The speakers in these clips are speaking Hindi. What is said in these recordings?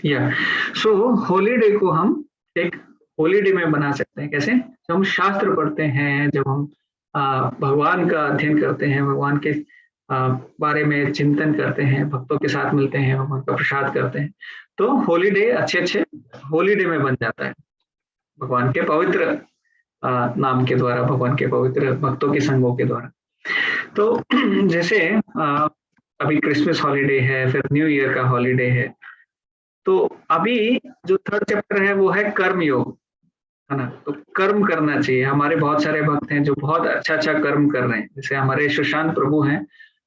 या सो हॉलीडे को हम एक हॉलीडे में बना सकते हैं। कैसे? जब हम शास्त्र पढ़ते हैं, जब हम भगवान का अध्ययन करते हैं, भगवान के बारे में चिंतन करते हैं, भक्तों के साथ मिलते हैं, भगवान का प्रसाद करते हैं, तो हॉलीडे अच्छे अच्छे हॉलीडे में बन जाता है भगवान के पवित्र नाम के द्वारा, भगवान के पवित्र भक्तों के संगों के द्वारा। तो जैसे अभी क्रिसमस हॉलीडे है, फिर न्यू ईयर का हॉलीडे है, तो अभी जो थर्ड चैप्टर है वो है कर्म योग, है ना। तो कर्म करना चाहिए। हमारे बहुत सारे भक्त हैं जो बहुत अच्छा अच्छा कर्म कर रहे हैं। जैसे हमारे सुशांत प्रभु हैं,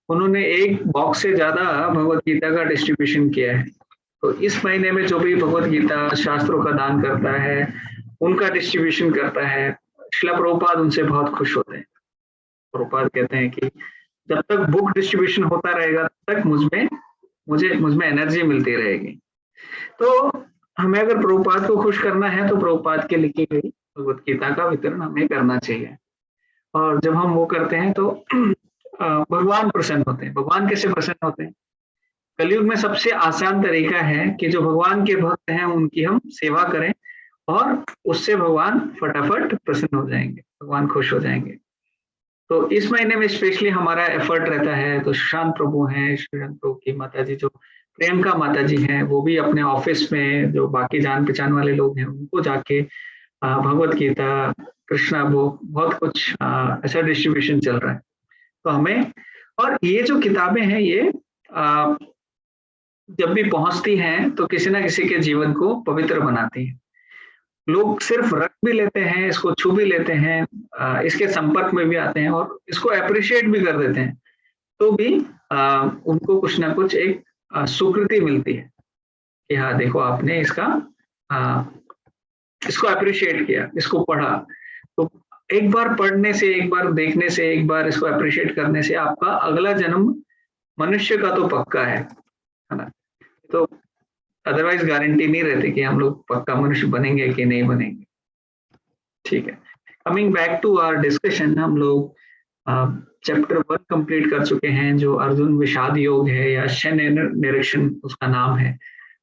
उन्होंने एक बॉक्स से ज्यादा भगवत गीता का डिस्ट्रीब्यूशन किया है। तो इस महीने में जो भी भगवत गीता शास्त्रों का दान करता है, उनका डिस्ट्रीब्यूशन करता है, शिला प्रभुपाद उनसे बहुत खुश होते हैं। प्रभुपाद कहते हैं कि जब तक बुक डिस्ट्रीब्यूशन होता रहेगा तब तक मुझमें एनर्जी मिलती रहेगी। तो हमें अगर प्रभुपाद को खुश करना है तो प्रभुपाद के लिखी गई भगवत गीता का वितरण हमें करना चाहिए। और जब हम वो करते हैं तो भगवान प्रसन्न होते हैं। भगवान कैसे प्रसन्न होते हैं? कलयुग में सबसे आसान तरीका है कि जो भगवान के भक्त हैं उनकी हम सेवा करें, और उससे भगवान फटाफट प्रसन्न हो जाएंगे, भगवान खुश हो जाएंगे। तो इस महीने में स्पेशली हमारा एफर्ट रहता है। तो सुशांत प्रभु हैं, सुशांत प्रभु की माता जी जो प्रियंका माता जी हैं, वो भी अपने ऑफिस में जो बाकी जान पहचान वाले लोग हैं उनको जाके भगवत गीता, कृष्णा बुक, बहुत कुछ ऐसा डिस्ट्रीब्यूशन चल रहा है। तो हमें, और ये जो किताबें हैं ये जब भी पहुंचती हैं तो किसी ना किसी के जीवन को पवित्र बनाती हैं। लोग सिर्फ रख भी लेते हैं, इसको छू भी लेते हैं, इसके संपर्क में भी आते हैं और इसको अप्रिशिएट भी कर देते हैं, तो भी उनको कुछ ना कुछ एक स्वीकृति मिलती है कि हाँ देखो आपने इसको अप्रिशिएट किया, इसको पढ़ा। तो एक बार पढ़ने से, एक बार देखने से, एक बार इसको अप्रिशिएट करने से आपका अगला जन्म मनुष्य का तो पक्का है ना। तो अदरवाइज गारंटी नहीं रहती कि हम लोग पक्का मनुष्य बनेंगे कि नहीं बनेंगे। ठीक है, coming back to our discussion, हम लोग चैप्टर 1 कंप्लीट कर चुके हैं, जो अर्जुन विषाद योग है या शयन निरीक्षण उसका नाम है।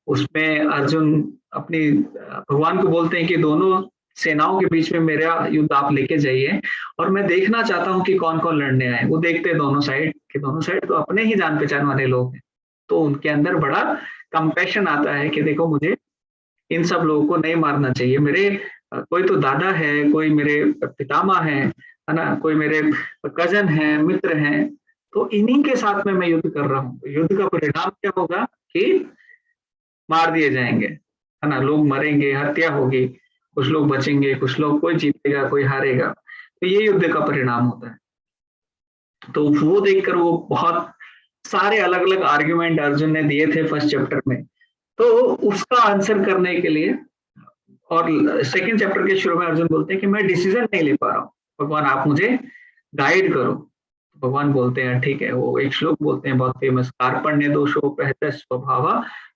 उसमें अर्जुन अपनी भगवान को बोलते हैं कि दोनों सेनाओं के बीच में मेरा युद्ध आप लेके जाइए और मैं देखना चाहता हूँ कि कौन कौन लड़ने आए। वो देखते हैं दोनों साइड तो अपने ही जान पहचान वाले लोग हैं, तो उनके अंदर बड़ा कंपैशन आता है कि देखो मुझे इन सब लोगों को नहीं मारना चाहिए। मेरे कोई तो दादा है, कोई मेरे पितामह है ना, कोई मेरे कजन है, मित्र हैं, तो इन्हीं के साथ में मैं युद्ध कर रहा हूँ। युद्ध का परिणाम क्या होगा कि मार दिए जाएंगे, है ना, लोग मरेंगे, हत्या होगी, कुछ लोग बचेंगे, कुछ लोग, कोई जीतेगा कोई हारेगा। तो ये युद्ध का परिणाम होता है। तो वो देखकर वो बहुत सारे अलग अलग आर्ग्यूमेंट अर्जुन ने दिए थे फर्स्ट चैप्टर में, तो उसका आंसर करने के लिए, और सेकंड चैप्टर के शुरू में अर्जुन बोलते हैं कि मैं डिसीजन नहीं ले पा रहा हूँ, भगवान आप मुझे गाइड करो। भगवान बोलते हैं ठीक है, वो एक श्लोक बोलते हैं बहुत फेमस, कार्पण्य दोषो प्रहत स्वभाव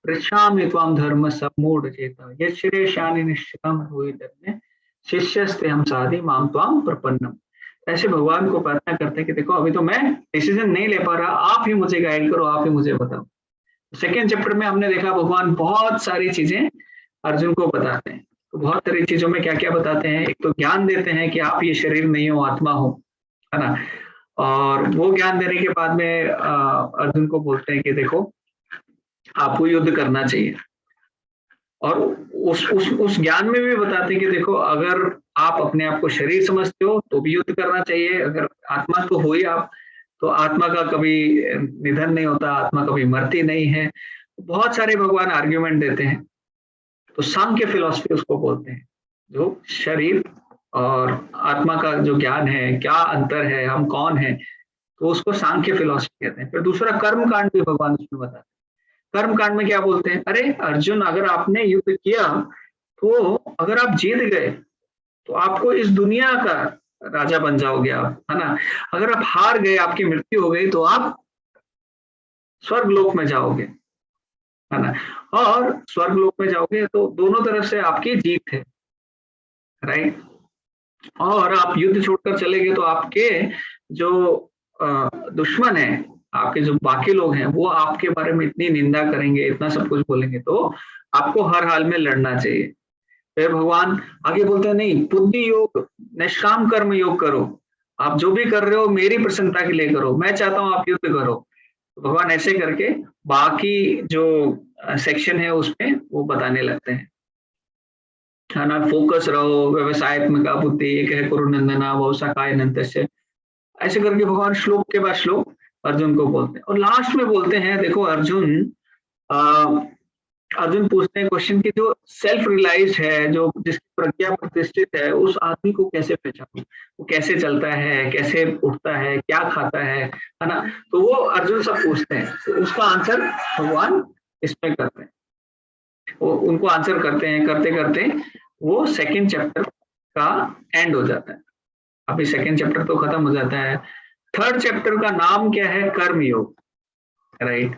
पृच्छामि त्वाम धर्म सम्मूढ़ चेता यश्रेशानि निश्चितम हुई धर्मे शिष्यस्ते हम साधि माम त्वाम प्रपन्नम। ऐसे भगवान को प्रार्थना करते हैं कि देखो अभी तो मैं डिसीजन नहीं ले पा रहा, आप ही मुझे गाइड करो, आप ही मुझे बताओ। सेकेंड चैप्टर में हमने देखा भगवान बहुत सारी चीजें अर्जुन को बताते हैं। तो बहुत सारी चीजों में क्या क्या बताते हैं, एक तो ज्ञान देते हैं कि आप ये शरीर नहीं हो, आत्मा हो, है ना। और वो ज्ञान देने के बाद में अर्जुन को बोलते हैं कि देखो आपको युद्ध करना चाहिए। और उस ज्ञान में भी बताते हैं कि देखो अगर आप अपने आप को शरीर समझते हो तो भी युद्ध करना चाहिए, अगर आत्मा तो हो ही आप, तो आत्मा का कभी निधन नहीं होता, आत्मा कभी मरती नहीं है। बहुत सारे भगवान आर्ग्यूमेंट देते हैं। तो सांख्य फिलॉसफी उसको बोलते हैं, जो शरीर और आत्मा का जो ज्ञान है, क्या अंतर है, हम कौन है, तो उसको सांख्य फिलॉसफी कहते हैं। फिर दूसरा कर्म कांड भी भगवान उसमें बताते हैं। कर्म कांड में क्या बोलते हैं, अरे अर्जुन अगर आपने युद्ध किया तो अगर आप जीत गए तो आपको इस दुनिया का राजा बन जाओगे आप, है ना। अगर आप हार गए, आपकी मृत्यु हो गई, तो आप स्वर्ग लोक में जाओगे, है ना। और स्वर्ग लोक में जाओगे तो दोनों तरफ से आपकी जीत है, राइट। और आप युद्ध छोड़कर चले गए तो आपके जो दुश्मन है, आपके जो बाकी लोग हैं, वो आपके बारे में इतनी निंदा करेंगे, इतना सब कुछ बोलेंगे, तो आपको हर हाल में लड़ना चाहिए। फिर भगवान आगे बोलते हैं नहीं, बुद्धि योग, निष्काम कर्म योग करो, आप जो भी कर रहे हो मेरी प्रसन्नता के लिए करो, मैं चाहता हूँ आप युद्ध करो। तो भगवान ऐसे करके बाकी जो सेक्शन है उसमें वो बताने लगते हैं, है ना। फोकस रहो, व्यवसायत्मका बुद्धि, एक है कुरुनंदना बहुशाखाय नंतस्य, ऐसे करके भगवान श्लोक के बाद श्लोक अर्जुन को बोलते हैं। और लास्ट में बोलते हैं देखो अर्जुन, अ, अर्जुन पूछते हैं क्वेश्चन कि जो सेल्फ रियलाइज्ड है, जो जिसकी प्रज्ञा प्रतिष्ठित है, उस आदमी को कैसे पहचानूं, वो कैसे चलता है, कैसे उठता है, क्या खाता है ना। तो वो अर्जुन सब पूछते हैं, तो उसका आंसर भगवान इसमें करते हैं, वो उनको आंसर करते हैं, करते करते वो सेकंड चैप्टर का एंड हो जाता है। अभी सेकंड चैप्टर तो खत्म हो जाता है। थर्ड चैप्टर का नाम क्या है? कर्म योग, राइट।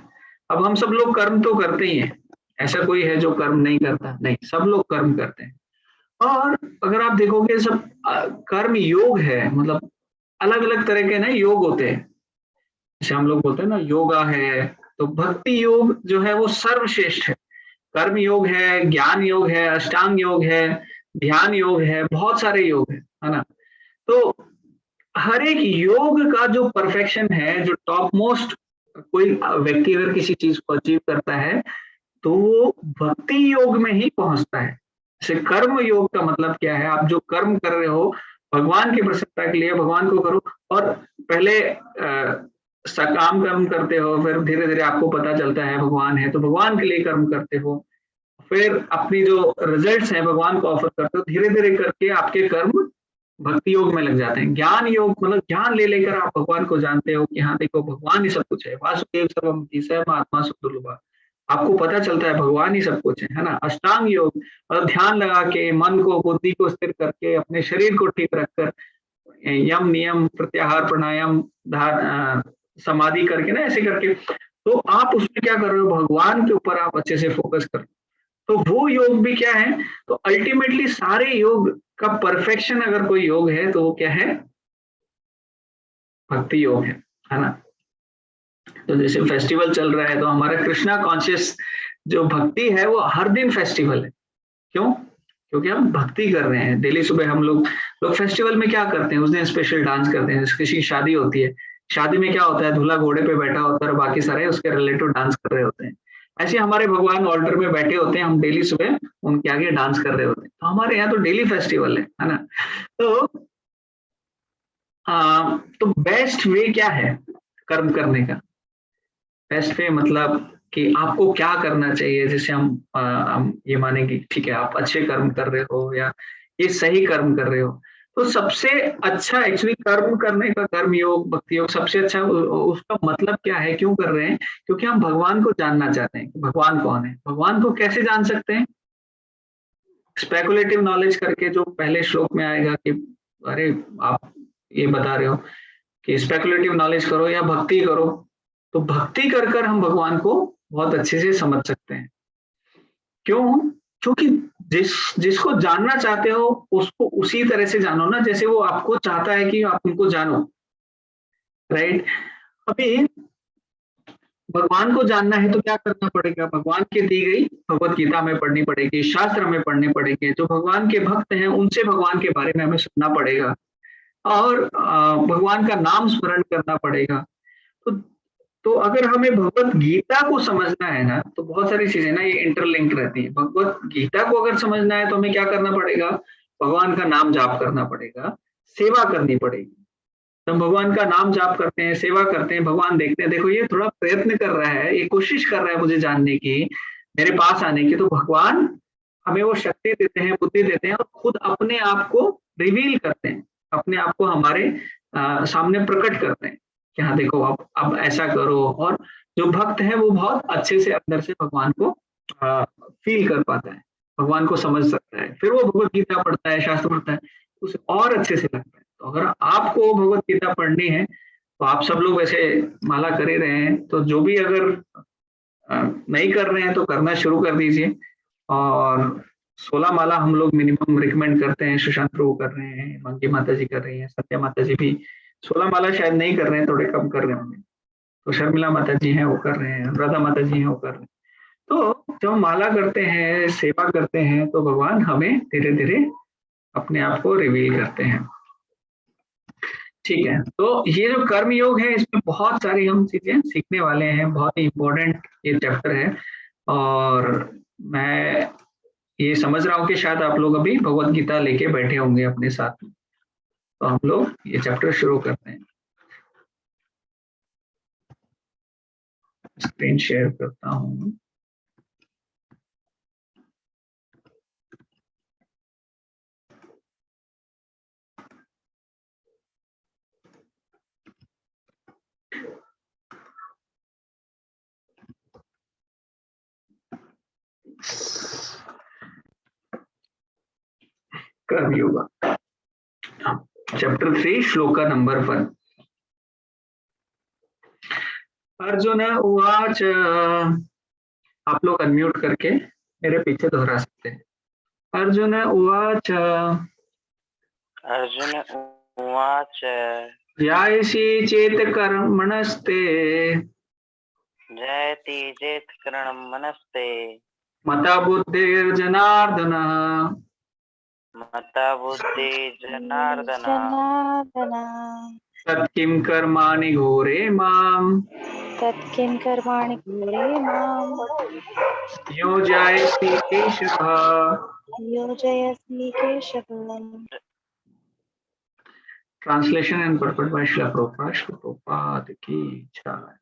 अब हम सब लोग कर्म तो करते ही हैं, ऐसा कोई है जो कर्म नहीं करता? नहीं, सब लोग कर्म करते हैं। और अगर आप देखोगे सब कर्म योग है, मतलब अलग अलग तरह के ना योग होते हैं, जैसे हम लोग बोलते हैं ना योगा है, तो भक्ति योग जो है वो सर्वश्रेष्ठ है। कर्म योग है, ज्ञान योग है, अष्टांग योग है, ध्यान योग है, बहुत सारे योग है ना। तो हर एक योग का जो परफेक्शन है, जो टॉप मोस्ट कोई व्यक्ति अगर किसी चीज को अचीव करता है तो वो भक्ति योग में ही पहुंचता है। जैसे कर्म योग का मतलब क्या है? आप जो कर्म कर रहे हो भगवान की प्रसन्नता के लिए, भगवान को करो। और पहले सकाम कर्म करते हो, फिर धीरे धीरे आपको पता चलता है भगवान है, तो भगवान के लिए कर्म करते हो, फिर अपनी जो रिजल्ट्स हैं भगवान को ऑफर करते हो, धीरे धीरे करके आपके कर्म भक्ति योग में लग जाते हैं। ज्ञान योग मतलब ज्ञान ले लेकर आप भगवान को जानते हो कि हाँ देखो भगवान ही सब कुछ है, वासुदेव सर्वमिति सह आत्मा सुदुर्लभः, आपको पता चलता है भगवान ही सब कुछ है ना। अष्टांग योग मतलब ध्यान लगा के मन को, बुद्धि को स्थिर करके, अपने शरीर को ठीक रखकर, यम नियम प्रत्याहार प्राणायाम समाधि करके ना, ऐसे करके, तो आप उसमें क्या कर रहे हो? भगवान के ऊपर आप अच्छे से फोकस कर, तो वो योग भी क्या है? तो अल्टीमेटली सारे योग का परफेक्शन अगर कोई योग है तो वो क्या है? भक्ति योग है ना। तो जैसे फेस्टिवल चल रहा है तो हमारा कृष्णा कॉन्शियस जो भक्ति है वो हर दिन फेस्टिवल है। क्यों? क्योंकि हम भक्ति कर रहे हैं। डेली सुबह हम लोग फेस्टिवल में क्या करते हैं? उस दिन स्पेशल डांस करते हैं। जैसे किसी की शादी होती है, शादी में क्या होता है? दूल्हा घोड़े पे बैठा होता है और बाकी सारे उसके रिलेटिव डांस कर रहे होते हैं। ऐसे हमारे भगवान ऑल्टर में बैठे होते हैं, हम डेली सुबह उनके आगे डांस कर रहे होते हैं। तो हमारे यहाँ तो डेली फेस्टिवल है ना। तो तो बेस्ट वे क्या है कर्म करने का? बेस्ट वे मतलब कि आपको क्या करना चाहिए। जैसे हम ये माने कि ठीक है आप अच्छे कर्म कर रहे हो या ये सही कर्म कर रहे हो, तो सबसे अच्छा एक्चुअली कर्म करने का, कर्म योग भक्ति योग सबसे अच्छा उसका मतलब क्या है, क्यों कर रहे हैं? क्योंकि हम भगवान को जानना चाहते हैं कि भगवान कौन है। भगवान को कैसे जान सकते हैं? स्पेकुलेटिव नॉलेज करके, जो पहले श्लोक में आएगा कि अरे आप ये बता रहे हो कि स्पेकुलेटिव नॉलेज करो या भक्ति करो, तो भक्ति कर कर हम भगवान को बहुत अच्छे से समझ सकते हैं। क्यों? क्योंकि जिसको जानना चाहते हो उसको उसी तरह से जानो ना, जैसे वो आपको चाहता है कि आप उनको जानो, राइट। अभी भगवान को जानना है तो क्या करना पड़ेगा? भगवान की दी गई भगवत गीता में पढ़नी पड़ेगी, शास्त्र में पढ़ने पड़ेंगे, जो भगवान के भक्त हैं उनसे भगवान के बारे में हमें सुनना पड़ेगा, और भगवान का नाम स्मरण करना पड़ेगा। तो तो अगर हमें भगवत गीता को समझना है ना, तो बहुत सारी चीजें ना ये इंटरलिंक रहती है। भगवत गीता को अगर समझना है तो हमें क्या करना पड़ेगा? भगवान का नाम जाप करना पड़ेगा, सेवा करनी पड़ेगी। तो हम भगवान का नाम जाप करते हैं, सेवा करते हैं, भगवान देखते हैं देखो ये थोड़ा प्रयत्न कर रहा है, ये कोशिश कर रहा है मुझे जानने की, मेरे पास आने की। तो भगवान हमें वो शक्ति देते हैं, बुद्धि देते हैं, और खुद अपने आप को रिवील करते हैं, अपने आप को हमारे सामने प्रकट करते हैं कि हाँ देखो अब ऐसा करो। और जो भक्त है वो बहुत अच्छे से अंदर से भगवान को फील कर पाता है, भगवान को समझ सकता है। फिर वो भगवत गीता पढ़ता है, शास्त्र पढ़ता है, उसे और अच्छे से लगता है। तो अगर आपको भगवत गीता पढ़नी है, तो आप सब लोग वैसे माला कर ही रहे हैं, तो जो भी अगर नहीं कर रहे हैं तो करना शुरू कर दीजिए। और 16 माला हम लोग मिनिमम रिकमेंड करते हैं। सुशांत प्रभु कर रहे हैं, मंकी माता जी कर रही हैं, सत्या माता जी भी 16 माला शायद नहीं कर रहे हैं, थोड़े कम कर रहे होंगे। तो शर्मिला माता जी हैं वो कर रहे हैं, अनुराधा माता जी हैं वो कर रहे हैं। तो जब हम माला करते हैं, सेवा करते हैं, तो भगवान हमें धीरे धीरे अपने आप को रिवील करते हैं। ठीक है, तो ये जो कर्म योग है इसमें बहुत सारी हम चीजें सीखने वाले हैं, बहुत ही इंपॉर्टेंट ये चैप्टर है। और मैं ये समझ रहा हूँ कि शायद आप लोग अभी भगवत गीता लेके बैठे होंगे अपने साथ में, तो हम लोग ये चैप्टर शुरू करते हैं। स्क्रीन शेयर करता हूँ। कर्मयोग चैप्टर 3 श्लोक नंबर 1। अर्जुन उवाच, आप लोग अनम्यूट करके मेरे पीछे दोहरा सकते हैं। अर्जुन उवाच, अर्जुन उवाच, जायसी चेत कर्मणस्ते, जयति चेत् कर्मणस्ते, मता बुद्धिर्जनार्दन, मता बुद्धि जनार्दन, तत्किं कर्माणि घोरे माम् योजयसि Keshav. Translation and purport by Srila Prabhupada. Srila Prabhupada ki jai.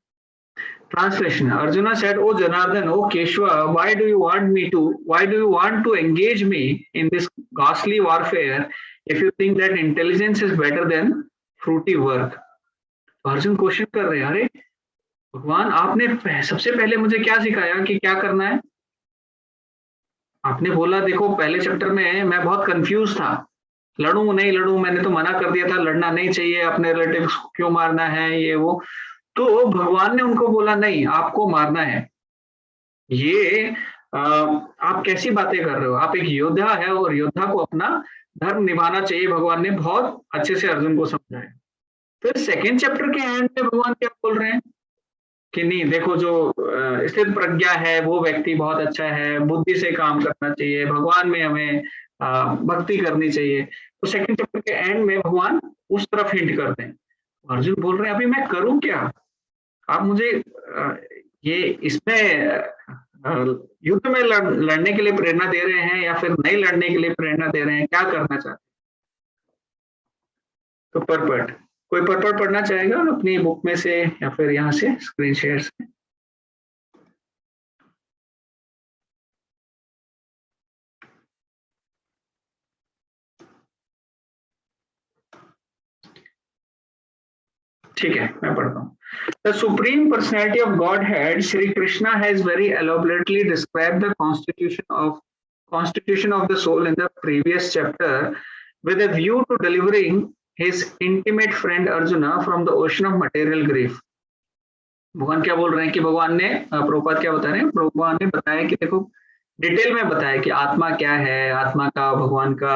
Translation: Arjuna said, "O Janardhan, O Keshava, why do you want to engage me in this ghastly warfare if you think that intelligence is better than fruity work?" तो अर्जुन क्वेश्चन कर रहे हैं, अरे भगवान, आपने सबसे पहले मुझे क्या सिखाया कि क्या करना है? आपने बोला, देखो पहले चैप्टर में मैं बहुत कंफ्यूज था, लड़ूं नहीं लड़ूं, मैंने तो मना कर दिया था, लड़ना नहीं चाहिए, अपने रिलेटिव्स को क्यों मारना है, ये वो। तो भगवान ने उनको बोला, नहीं, आपको मारना है। ये आप कैसी बातें कर रहे हो? आप एक योद्धा है और योद्धा को अपना धर्म निभाना चाहिए। भगवान ने बहुत अच्छे से अर्जुन को समझाया। फिर सेकेंड चैप्टर के एंड में भगवान क्या बोल रहे हैं कि नहीं, देखो जो स्थित प्रज्ञा है वो व्यक्ति बहुत अच्छा है, बुद्धि से काम करना चाहिए, भगवान में हमें भक्ति करनी चाहिए। तो सेकंड चैप्टर के एंड में भगवान उस तरफ हिंट करते हैं। अर्जुन बोल रहे हैं, अभी मैं करूं क्या? आप मुझे ये इसमें युद्ध में लड़ने के लिए प्रेरणा दे रहे हैं या फिर नहीं लड़ने के लिए प्रेरणा दे रहे हैं, क्या करना चाहते हैं? तो पर्पट, कोई पर्पट पढ़ना चाहेगा अपनी बुक में से या फिर यहाँ से स्क्रीन शेयर से? ठीक है, मैं पढ़ता हूँ। The Supreme Personality of Godhead, Shri Krishna, has very elaborately described the constitution of the soul in the previous chapter, with a view to delivering his intimate friend Arjuna from the ocean of material grief. भगवान क्या बोल रहे हैं कि भगवान ने, प्रभुपाद क्या बता रहे हैं, भगवान ने बताया कि देखो डिटेल में बताया कि आत्मा क्या है, आत्मा का भगवान का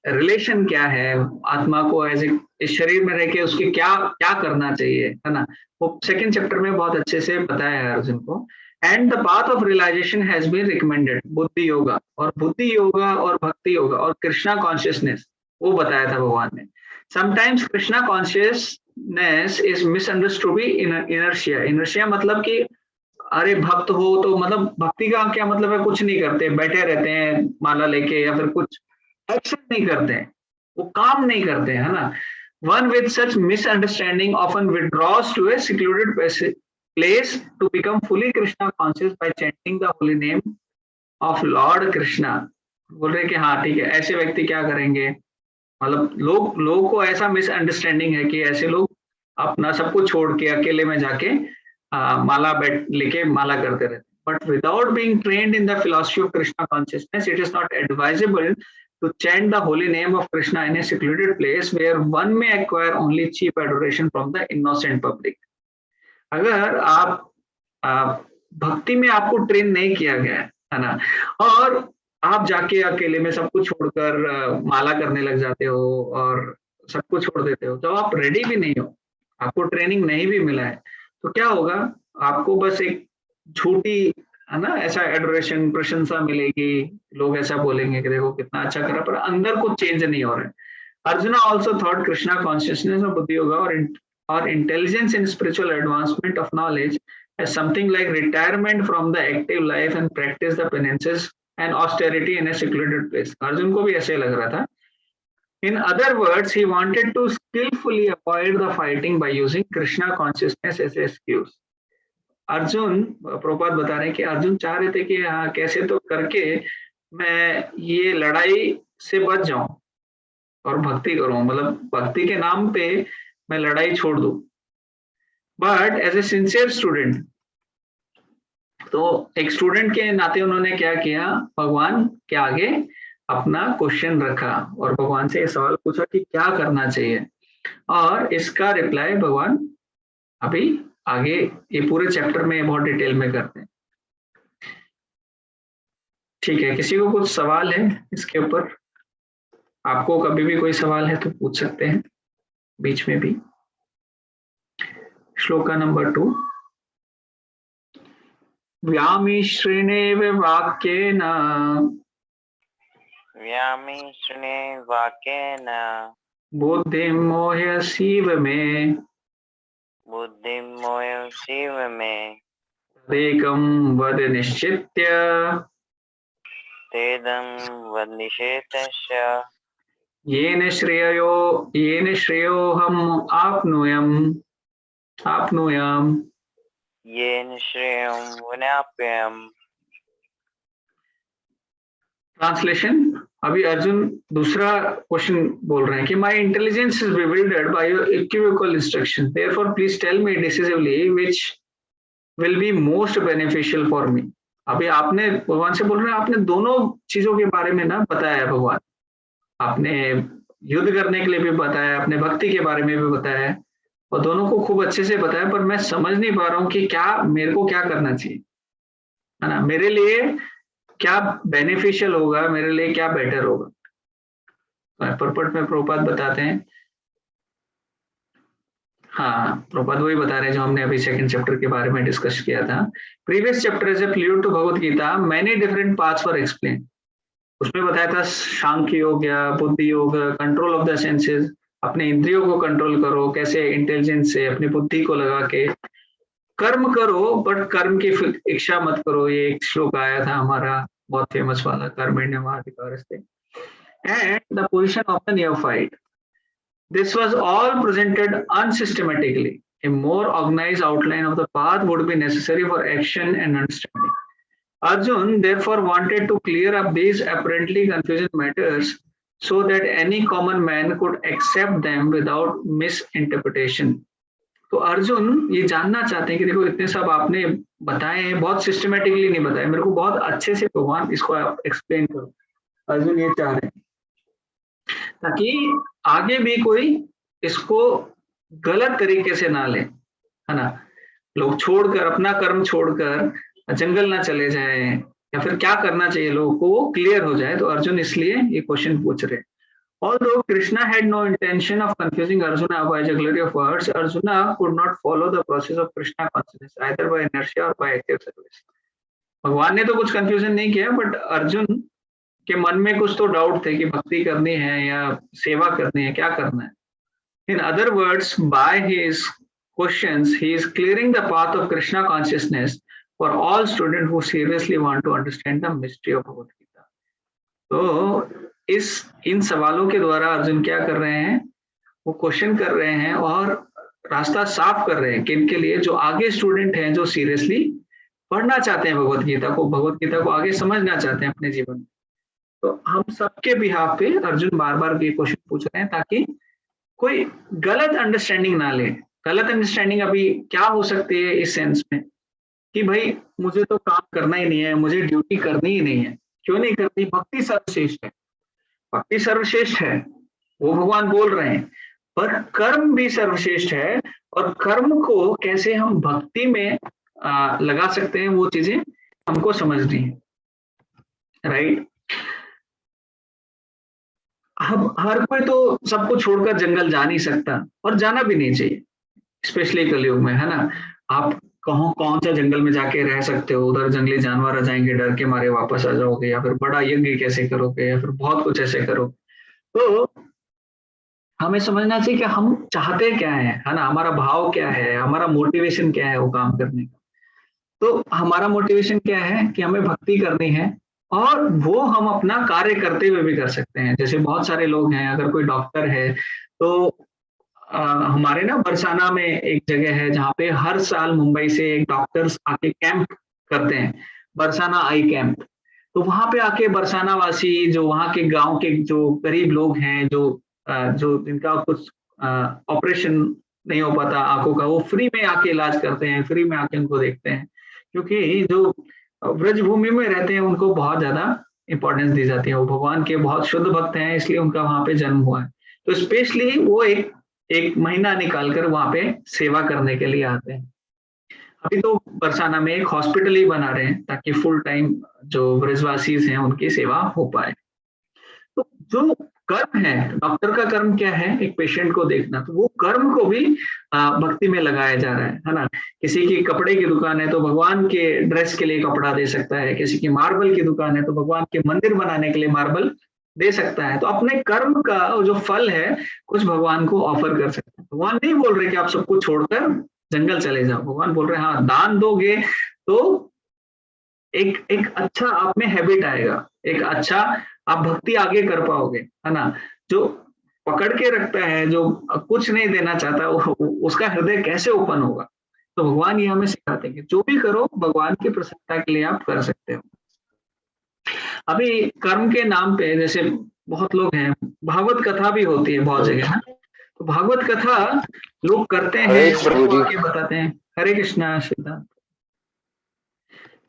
रिलेशन क्या है, आत्मा को एज इस शरीर में रह के उसके क्या क्या करना चाहिए, है ना। वो सेकंड चैप्टर में बहुत अच्छे से बताया है अर्जुन को। And the path of realization has been recommended, buddhi yoga, और बुद्धि योगा और भक्ति योगा और कृष्णा कॉन्शियसनेस, वो बताया था भगवान ने। Sometimes Krishna consciousness is misunderstood to be inertia. Inertia मतलब कि अरे भक्त हो तो मतलब भक्ति का क्या मतलब है, कुछ नहीं करते, बैठे रहते हैं माला लेके, या फिर कुछ एक्शन नहीं करते हैं, वो काम नहीं करते हैं, है ना। One with such misunderstanding often withdraws to a secluded place to become fully Krishna conscious by chanting the holy name of Lord Krishna. बोल रहे कि हाँ ठीक है, ऐसे व्यक्ति क्या करेंगे, मतलब लोगों को ऐसा मिसअंडरस्टैंडिंग है कि ऐसे लोग अपना सब कुछ छोड़ के अकेले में जाके माला लेके माला करते रहते। But without being trained in the philosophy of Krishna consciousness, it is not advisable to chant the holy name of Krishna in a secluded place where one may acquire only cheap adoration from the innocent public. अगर आप भक्ति में आपको ट्रेन नहीं किया गया है ना, और आप जाके अकेले में सब कुछ छोड़कर माला करने लग जाते हो और सब कुछ छोड़ देते हो, तो आप रेडी भी नहीं हो, आपको ट्रेनिंग नहीं भी मिला है, तो क्या होगा, आपको बस एक झूठी है ना, ऐसा एडोरेशन, प्रशंसा मिलेगी, लोग ऐसा बोलेंगे कि देखो कितना अच्छा करा, पर अंदर कुछ चेंज नहीं हो रहा है. Arjuna also thought Krishna consciousness of Buddhi Yoga or intelligence in spiritual advancement of knowledge as something like retirement from the active life and practice the penances and austerity in a secluded place. Arjun को भी ऐसे लग रहा था. In other words, he wanted to skillfully avoid the fighting by using Krishna consciousness as an excuse. Arjun, Prabhupada बता रहे हैं कि अर्जुन चाह रहे थे कि हाँ कैसे तो करके मैं ये लड़ाई से बच जाऊं और भक्ति करूं, मतलब भक्ति के नाम पे मैं लड़ाई छोड़ दूं. But as a sincere student, तो एक स्टूडेंट के नाते उन्होंने क्या किया, भगवान के आगे अपना क्वेश्चन रखा और भगवान से ये सवाल पूछा कि क्या करना चाहिए, और इसका रिप्लाई भगवान अभी आगे ये पूरे चैप्टर में बहुत डिटेल में करते हैं. ठीक है, किसी को कुछ सवाल है इसके ऊपर? आपको कभी भी कोई सवाल है तो पूछ सकते हैं बीच में भी. श्लोका नंबर 2. व्यामिश्रेणेव वाक्येन व्यामिश्रणे वाक्येन बुद्धिं मोह्यसीव मे बुद्धिं मोहसीव मे तदेकं वद निश्चित्य तेदं वन्निषेधस्य येन श्रेयोऽहम् आप्नुयाम्. येन श्रेयं वनाप्ययम्. ट्रांसलेशन. अभी अर्जुन दूसरा क्वेश्चन बोल रहे हैं कि my intelligence is bewildered by your equivocal instructions, therefore please tell me decisively which will be most beneficial for me. अभी आपने भगवान से बोल रहे हैं, आपने दोनों चीजों के बारे में ना बताया भगवान, आपने युद्ध करने के लिए भी बताया, आपने भक्ति के बारे में भी बताया, और दोनों को खूब अच्छे से बताया, पर मैं समझ नहीं पा रहा हूँ कि क्या मेरे को क्या करना चाहिए, है ना, मेरे लिए क्या बेनिफिशियल होगा, मेरे लिए क्या बेटर होगा. परपट में प्रभुपाद बताते हैं, हाँ प्रभुपाद वही बता रहे हैं जो हमने अभी सेकंड चैप्टर के बारे में डिस्कस किया था. Previous chapter is a prelude to Bhagavad Gita, many different paths were explain. उसमें बताया था सांख्य योग या बुद्धि योग, कंट्रोल ऑफ द सेंसेस, अपने इंद्रियों को कंट्रोल करो, कैसे इंटेलिजेंस से अपनी बुद्धि को लगा के कर्म करो, बट कर्म की इच्छा मत करो. ये एक श्लोक आया था हमारा बहुत फेमस वाला, कर्मण्येवाधिकारस्ते, and the position of the neophyte. This was all presented unsystematically. A more organized outline of the path would be necessary for action and understanding. Arjun therefore wanted to clear up these apparently confusing matters so that any common man could accept them without misinterpretation. तो अर्जुन ये जानना चाहते हैं कि देखो इतने सब आपने बताए हैं, बहुत सिस्टमेटिकली नहीं बताए, मेरे को बहुत अच्छे से भगवान इसको एक्सप्लेन करो. अर्जुन ये चाह रहे हैं ताकि आगे भी कोई इसको गलत तरीके से ना ले, है ना, लोग छोड़कर अपना कर्म छोड़कर जंगल ना चले जाए, या फिर क्या करना चाहिए लोगों को वो क्लियर हो जाए. तो अर्जुन इसलिए ये क्वेश्चन पूछ रहे हैं. Although Krishna had no intention of confusing Arjuna by jugglery of words, Arjuna could not follow the process of Krishna consciousness either by inertia or by active service. भगवान ने तो कुछ कंफ्यूजन नहीं किया, बट अर्जुन के मन में कुछ तो डाउट थे कि भक्ति करनी है या सेवा करनी है, क्या करना है. In other words, by his questions, he is clearing the path of Krishna consciousness for all students who seriously want to understand the mystery of Bhagavad Gita. तो इन सवालों के द्वारा अर्जुन क्या कर रहे हैं, वो क्वेश्चन कर रहे हैं और रास्ता साफ कर रहे हैं किनके लिए, जो आगे स्टूडेंट हैं, जो सीरियसली पढ़ना चाहते हैं भगवत गीता को आगे समझना चाहते हैं अपने जीवन में. तो हम सबके बिहाफ पे अर्जुन बार बार ये क्वेश्चन पूछ रहे हैं ताकि कोई गलत अंडरस्टैंडिंग ना ले. गलत अंडरस्टैंडिंग अभी क्या हो सकती है इस सेंस में कि भाई मुझे तो काम करना ही नहीं है, मुझे ड्यूटी करनी ही नहीं है. क्यों नहीं करनी? भक्ति सर्वश्रेष्ठ है, भक्ति सर्वश्रेष्ठ है, वो भगवान बोल रहे हैं, पर कर्म भी सर्वश्रेष्ठ है, और कर्म को कैसे हम भक्ति में लगा सकते हैं वो चीजें हमको समझनी है. राइट. हर कोई तो सबको छोड़कर जंगल जा नहीं सकता, और जाना भी नहीं चाहिए, स्पेशली कलयुग में, है ना. आप कहाँ कौन सा जंगल में जाके रह सकते हो, उधर जंगली जानवर आ जाएंगे, डर के मारे वापस आ जाओगे, या फिर बड़ा यज्ञ कैसे करोगे, या फिर बहुत कुछ ऐसे करो। तो हमें समझना चाहिए कि हम चाहते क्या है ना, हमारा भाव क्या है, हमारा मोटिवेशन क्या है वो काम करने का। तो हमारा मोटिवेशन क्या है कि हमें भक्ति करनी है, और वो हम अपना कार्य करते हुए भी कर सकते हैं। जैसे बहुत सारे लोग हैं, अगर कोई डॉक्टर है तो हमारे ना बरसाना में एक जगह है जहाँ पे हर साल मुंबई से एक डॉक्टर्स आके कैंप करते हैं, बरसाना आई कैंप। तो वहां पे आके बरसाना वासी, जो वहाँ के गांव के जो गरीब लोग हैं, जो जिनका कुछ ऑपरेशन नहीं हो पाता आंखों का, वो फ्री में आके इलाज करते हैं, फ्री में आके उनको देखते हैं। क्योंकि जो ब्रज भूमि में रहते हैं उनको बहुत ज्यादा इंपॉर्टेंस दी जाती है, वो भगवान के बहुत शुद्ध भक्त हैं, इसलिए उनका वहां पे जन्म हुआ है। तो स्पेशली वो एक एक महीना निकालकर वहां पे सेवा करने के लिए आते हैं। अभी तो बरसाना में एक हॉस्पिटल ही बना रहे हैं ताकि फुल टाइम जो ब्रजवासी हैं उनकी सेवा हो पाए। तो जो कर्म है, डॉक्टर का कर्म क्या है, एक पेशेंट को देखना, तो वो कर्म को भी भक्ति में लगाया जा रहा है ना। किसी की कपड़े की दुकान है तो भगवान के ड्रेस के लिए कपड़ा दे सकता है, किसी की मार्बल की दुकान है तो भगवान के मंदिर बनाने के लिए मार्बल दे सकता है। तो अपने कर्म का जो फल है कुछ भगवान को ऑफर कर सकते हैं। भगवान नहीं बोल रहे कि आप सब कुछ छोड़कर जंगल चले जाओ, भगवान बोल रहे हैं हाँ दान दोगे तो एक एक अच्छा आप में हैबिट आएगा, एक अच्छा आप भक्ति आगे कर पाओगे, है ना। जो पकड़ के रखता है, जो कुछ नहीं देना चाहता, उसका हृदय कैसे ओपन होगा। तो भगवान ये हमें सिखाते हैं कि जो भी करो भगवान की प्रसन्नता के लिए आप कर सकते हो। अभी कर्म के नाम पे जैसे बहुत लोग हैं, भागवत कथा भी होती है बहुत जगह ना, तो भागवत कथा लोग करते हैं, हरे प्रभु सबको जी। आके बताते हैं। हरे कृष्णा श्रीदा।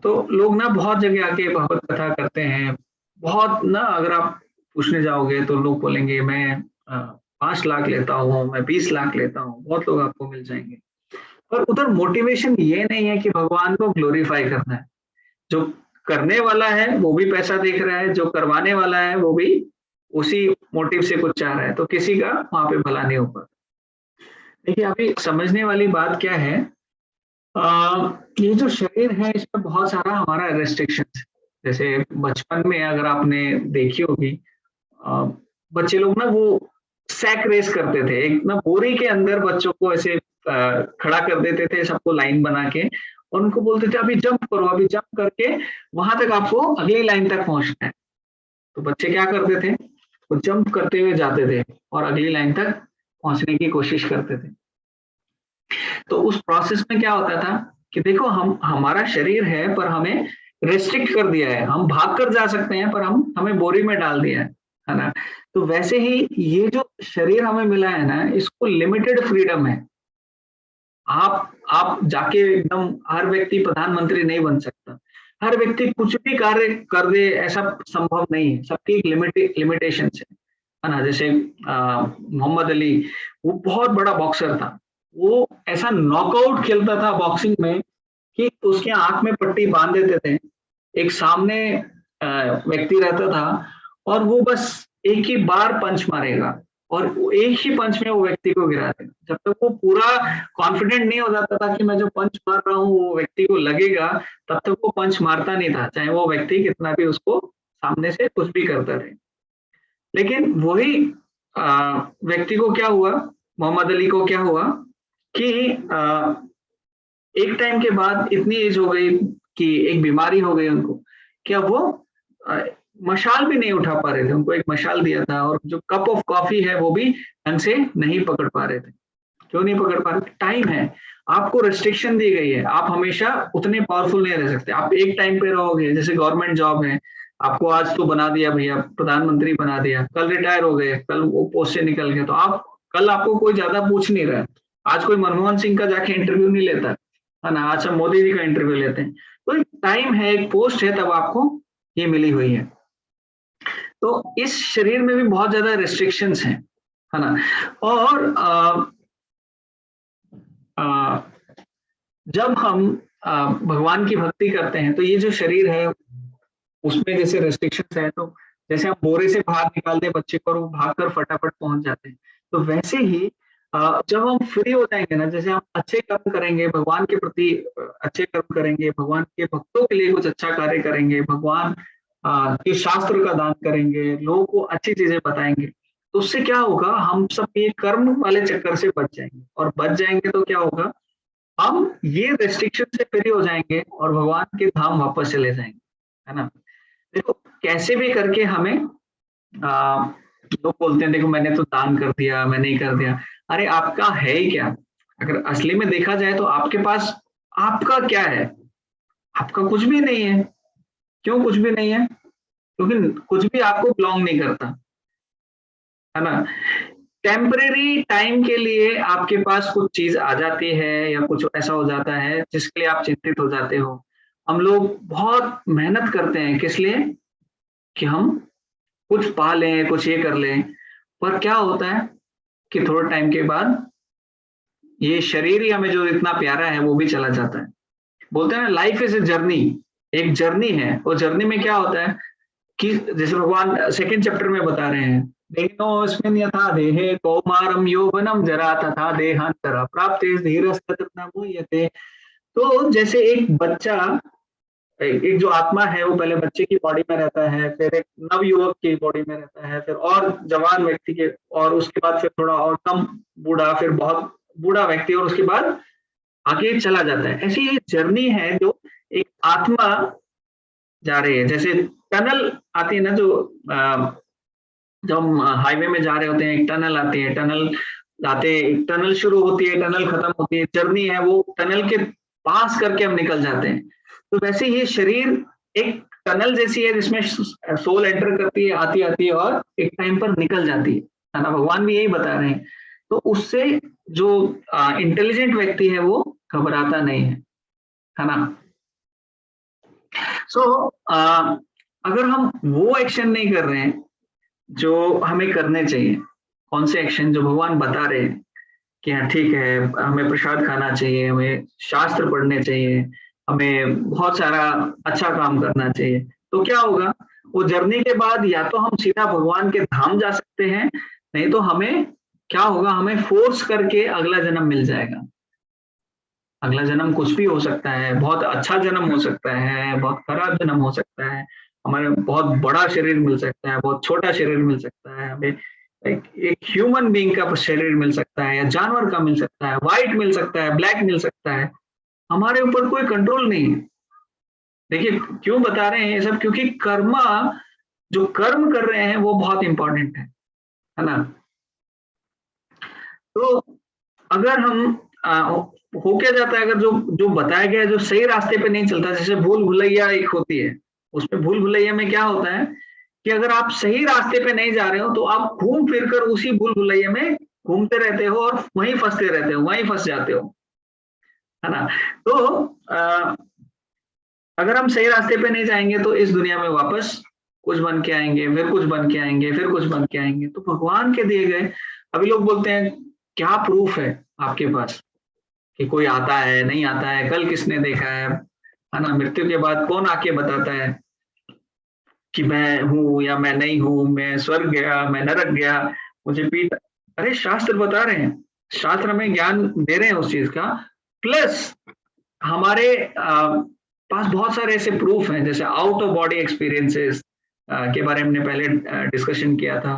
तो लोग ना बहुत जगह आके भागवत कथा करते हैं। बहुत ना, अगर आप पूछने जाओगे तो लोग बोलेंगे मैं 5 लाख लेता हूँ, मैं 20 लाख लेता हूँ, बहुत लोग आपको मिल जाएंगे। पर उधर मोटिवेशन ये नहीं है कि भगवान को ग्लोरीफाई करना है। जो करने वाला है वो भी पैसा देख रहा है, जो करवाने वाला है वो भी उसी मोटिव से कुछ चाह रहा है, तो किसी का वहां पे भला नहीं हो पाता। देखिए अभी समझने वाली बात क्या है, ये जो शरीर है इसमें बहुत सारा हमारा रेस्ट्रिक्शन है। जैसे बचपन में अगर आपने देखी होगी, अ, बच्चे लोग ना वो सैक रेस करते थे, एक ना बोरी के अंदर बच्चों को ऐसे खड़ा कर देते थे सबको लाइन बना के, और उनको बोलते थे अभी जंप करो, अभी जंप करके वहां तक आपको अगली लाइन तक पहुंचना है। तो बच्चे क्या करते थे, वो जंप करते हुए जाते थे और अगली लाइन तक पहुंचने की कोशिश करते थे। तो उस प्रोसेस में क्या होता था कि देखो हम हमारा शरीर है पर हमें रेस्ट्रिक्ट कर दिया है, हम भाग कर जा सकते हैं पर हम हमें बोरी में डाल दिया है ना। तो वैसे ही ये जो शरीर हमें मिला है ना, इसको लिमिटेड फ्रीडम है। आप जाके एकदम हर व्यक्ति प्रधानमंत्री नहीं बन सकता, हर व्यक्ति कुछ भी कार्य कर दे ऐसा संभव नहीं है, सबकी एक लिमिटेशन है ना। जैसे मोहम्मद अली, वो बहुत बड़ा बॉक्सर था, वो ऐसा नॉकआउट खेलता था बॉक्सिंग में कि उसके आंख में पट्टी बांध देते थे, एक सामने व्यक्ति रहता था और वो बस एक ही बार पंच मारेगा और एक ही पंच में वो व्यक्ति को गिरा देगा। जब तक वो पूरा कॉन्फिडेंट नहीं हो जाता था कि मैं जो पंच मार रहा हूँ वो व्यक्ति को लगेगा, तब तक वो पंच मारता नहीं था, चाहे वो व्यक्ति कितना भी उसको सामने से कुछ भी करता रहे। लेकिन वही व्यक्ति को क्या हुआ, मोहम्मद अली को क्या हुआ कि एक टाइम के बाद इतनी एज हो गई कि एक बीमारी हो गई उनको, क्या वो मशाल भी नहीं उठा पा रहे थे। उनको एक मशाल दिया था और जो कप ऑफ कॉफी है वो भी ढंग से नहीं पकड़ पा रहे थे। क्यों नहीं पकड़ पा रहे? टाइम है, आपको रेस्ट्रिक्शन दी गई है, आप हमेशा उतने पावरफुल नहीं रह सकते। आप एक टाइम पे रहोगे, जैसे गवर्नमेंट जॉब है, आपको आज तो बना दिया भैया, प्रधानमंत्री बना दिया, कल रिटायर हो गए, कल वो पोस्ट से निकल गए, तो आप कल आपको कोई ज्यादा पूछ नहीं रहा है। आज कोई मनमोहन सिंह का जाके इंटरव्यू नहीं लेता है ना, आज सब मोदी जी का इंटरव्यू लेते हैं। तो एक टाइम है, एक पोस्ट है, तब आपको ये मिली हुई है। तो इस शरीर में भी बहुत ज्यादा रिस्ट्रिक्शंस हैं, है ना। और जब हम भगवान की भक्ति करते हैं तो ये जो शरीर है उसमें जैसे रेस्ट्रिक्शंस है, तो जैसे हम बोरे से बाहर निकालते हैं बच्चे को और वो भाग कर फटाफट पहुंच जाते हैं, तो वैसे ही जब हम फ्री हो जाएंगे ना, जैसे हम अच्छे कर्म करेंगे भगवान के प्रति, अच्छे कर्म करेंगे, भगवान के भक्तों के लिए कुछ अच्छा कार्य करेंगे, भगवान के शास्त्र का दान करेंगे, लोगों को अच्छी चीजें बताएंगे, तो उससे क्या होगा, हम सब ये कर्म वाले चक्कर से बच जाएंगे, और बच जाएंगे तो क्या होगा, हम ये रेस्ट्रिक्शन से फ्री हो जाएंगे और भगवान के धाम वापस चले जाएंगे, है ना। देखो कैसे भी करके हमें, आ, लोग बोलते हैं देखो मैंने तो दान कर दिया, मैंने ही कर दिया, अरे आपका है ही क्या, अगर असली में देखा जाए तो आपके पास आपका क्या है, आपका कुछ भी नहीं है। क्यों कुछ भी नहीं है? क्योंकि कुछ भी आपको बिलोंग नहीं करता, है ना। टेम्परेरी टाइम के लिए आपके पास कुछ चीज आ जाती है या कुछ ऐसा हो जाता है जिसके लिए आप चिंतित हो जाते हो। हम लोग बहुत मेहनत करते हैं किस लिए, कि हम कुछ पा लें, कुछ ये कर लें, पर क्या होता है कि थोड़े टाइम के बाद ये शरीर ही हमें जो इतना प्यारा है वो भी चला जाता है। बोलते हैं ना लाइफ इज ए जर्नी, एक जर्नी है, और जर्नी में क्या होता है कि जैसे भगवान सेकंड चैप्टर में बता रहे हैं, देहिनोऽस्मिन् यथा देहे कौमारम यौवनम जरा तथा देहांतरा प्राप्ते धीरस्तत्र न मुह्यते। तो जैसे एक बच्चा, एक जो आत्मा है वो पहले बच्चे की बॉडी में रहता है, फिर एक नव युवक की बॉडी में रहता है, फिर और जवान व्यक्ति के, और उसके बाद फिर थोड़ा और कम बूढ़ा, फिर बहुत बूढ़ा व्यक्ति, और उसके बाद आगे चला जाता है। ऐसी ये जर्नी है जो एक आत्मा जा रही है। जैसे टनल आती है ना, जो जब हम हाईवे में जा रहे होते हैं, एक टनल आती है, टनल आते, एक टनल शुरू होती है, टनल खत्म होती है, जर्नी है वो टनल के पास करके हम निकल जाते हैं। तो वैसे ये शरीर एक टनल जैसी है जिसमें सोल एंटर करती है, आती आती है और एक टाइम पर निकल जाती है ना। भगवान भी यही बता रहे हैं। तो उससे जो इंटेलिजेंट व्यक्ति है वो घबराता नहीं है ना। सो अगर हम वो एक्शन नहीं कर रहे हैं जो हमें करने चाहिए, कौन से एक्शन जो भगवान बता रहे हैं कि हाँ ठीक है, हमें प्रसाद खाना चाहिए, हमें शास्त्र पढ़ने चाहिए, हमें बहुत सारा अच्छा काम करना चाहिए, तो क्या होगा, वो जर्नी के बाद या तो हम सीधा भगवान के धाम जा सकते हैं, नहीं तो हमें क्या होगा, हमें फोर्स करके अगला जन्म मिल जाएगा। अगला जन्म कुछ भी हो सकता है, बहुत अच्छा जन्म हो सकता है, बहुत खराब जन्म हो सकता है, हमारे बहुत बड़ा शरीर मिल सकता है, बहुत छोटा शरीर मिल सकता है, हमें एक ह्यूमन बीइंग का शरीर मिल सकता है, या जानवर का मिल सकता है, व्हाइट मिल सकता है, ब्लैक मिल सकता है, हमारे ऊपर कोई कंट्रोल नहीं है। देखिए क्यों बता रहे हैं ये सब, क्योंकि कर्मा, जो कर्म कर रहे हैं वो बहुत इंपॉर्टेंट है ना। तो अगर हम हो क्या जाता है, अगर जो जो बताया गया है, जो सही रास्ते पे नहीं चलता, जैसे भूल भुलैया एक होती है, उसमें भूल भुलैया में क्या होता है कि अगर आप सही रास्ते पे नहीं जा रहे हो तो आप घूम फिर कर उसी भूल भुलैया में घूमते रहते हो और वहीं फंसते रहते हो, वहीं फंस जाते हो, है ना। तो आ, अगर हम सही रास्ते पे नहीं जाएंगे तो इस दुनिया में वापस कुछ बन के आएंगे, फिर कुछ बन के आएंगे, फिर कुछ बन के आएंगे। तो भगवान के दिए गए, अभी लोग बोलते हैं क्या प्रूफ है आपके पास कि कोई आता है नहीं आता है, कल किसने देखा है ना, मृत्यु के बाद कौन आके बताता है कि मैं हूं या मैं नहीं हूं, मैं स्वर्ग गया, मैं नरक गया, मुझे पीठ। अरे शास्त्र बता रहे हैं, शास्त्र हमें ज्ञान दे रहे हैं उस चीज का, प्लस हमारे पास बहुत सारे ऐसे प्रूफ हैं, जैसे आउट ऑफ बॉडी एक्सपीरियंसेस के बारे में हमने पहले डिस्कशन किया था।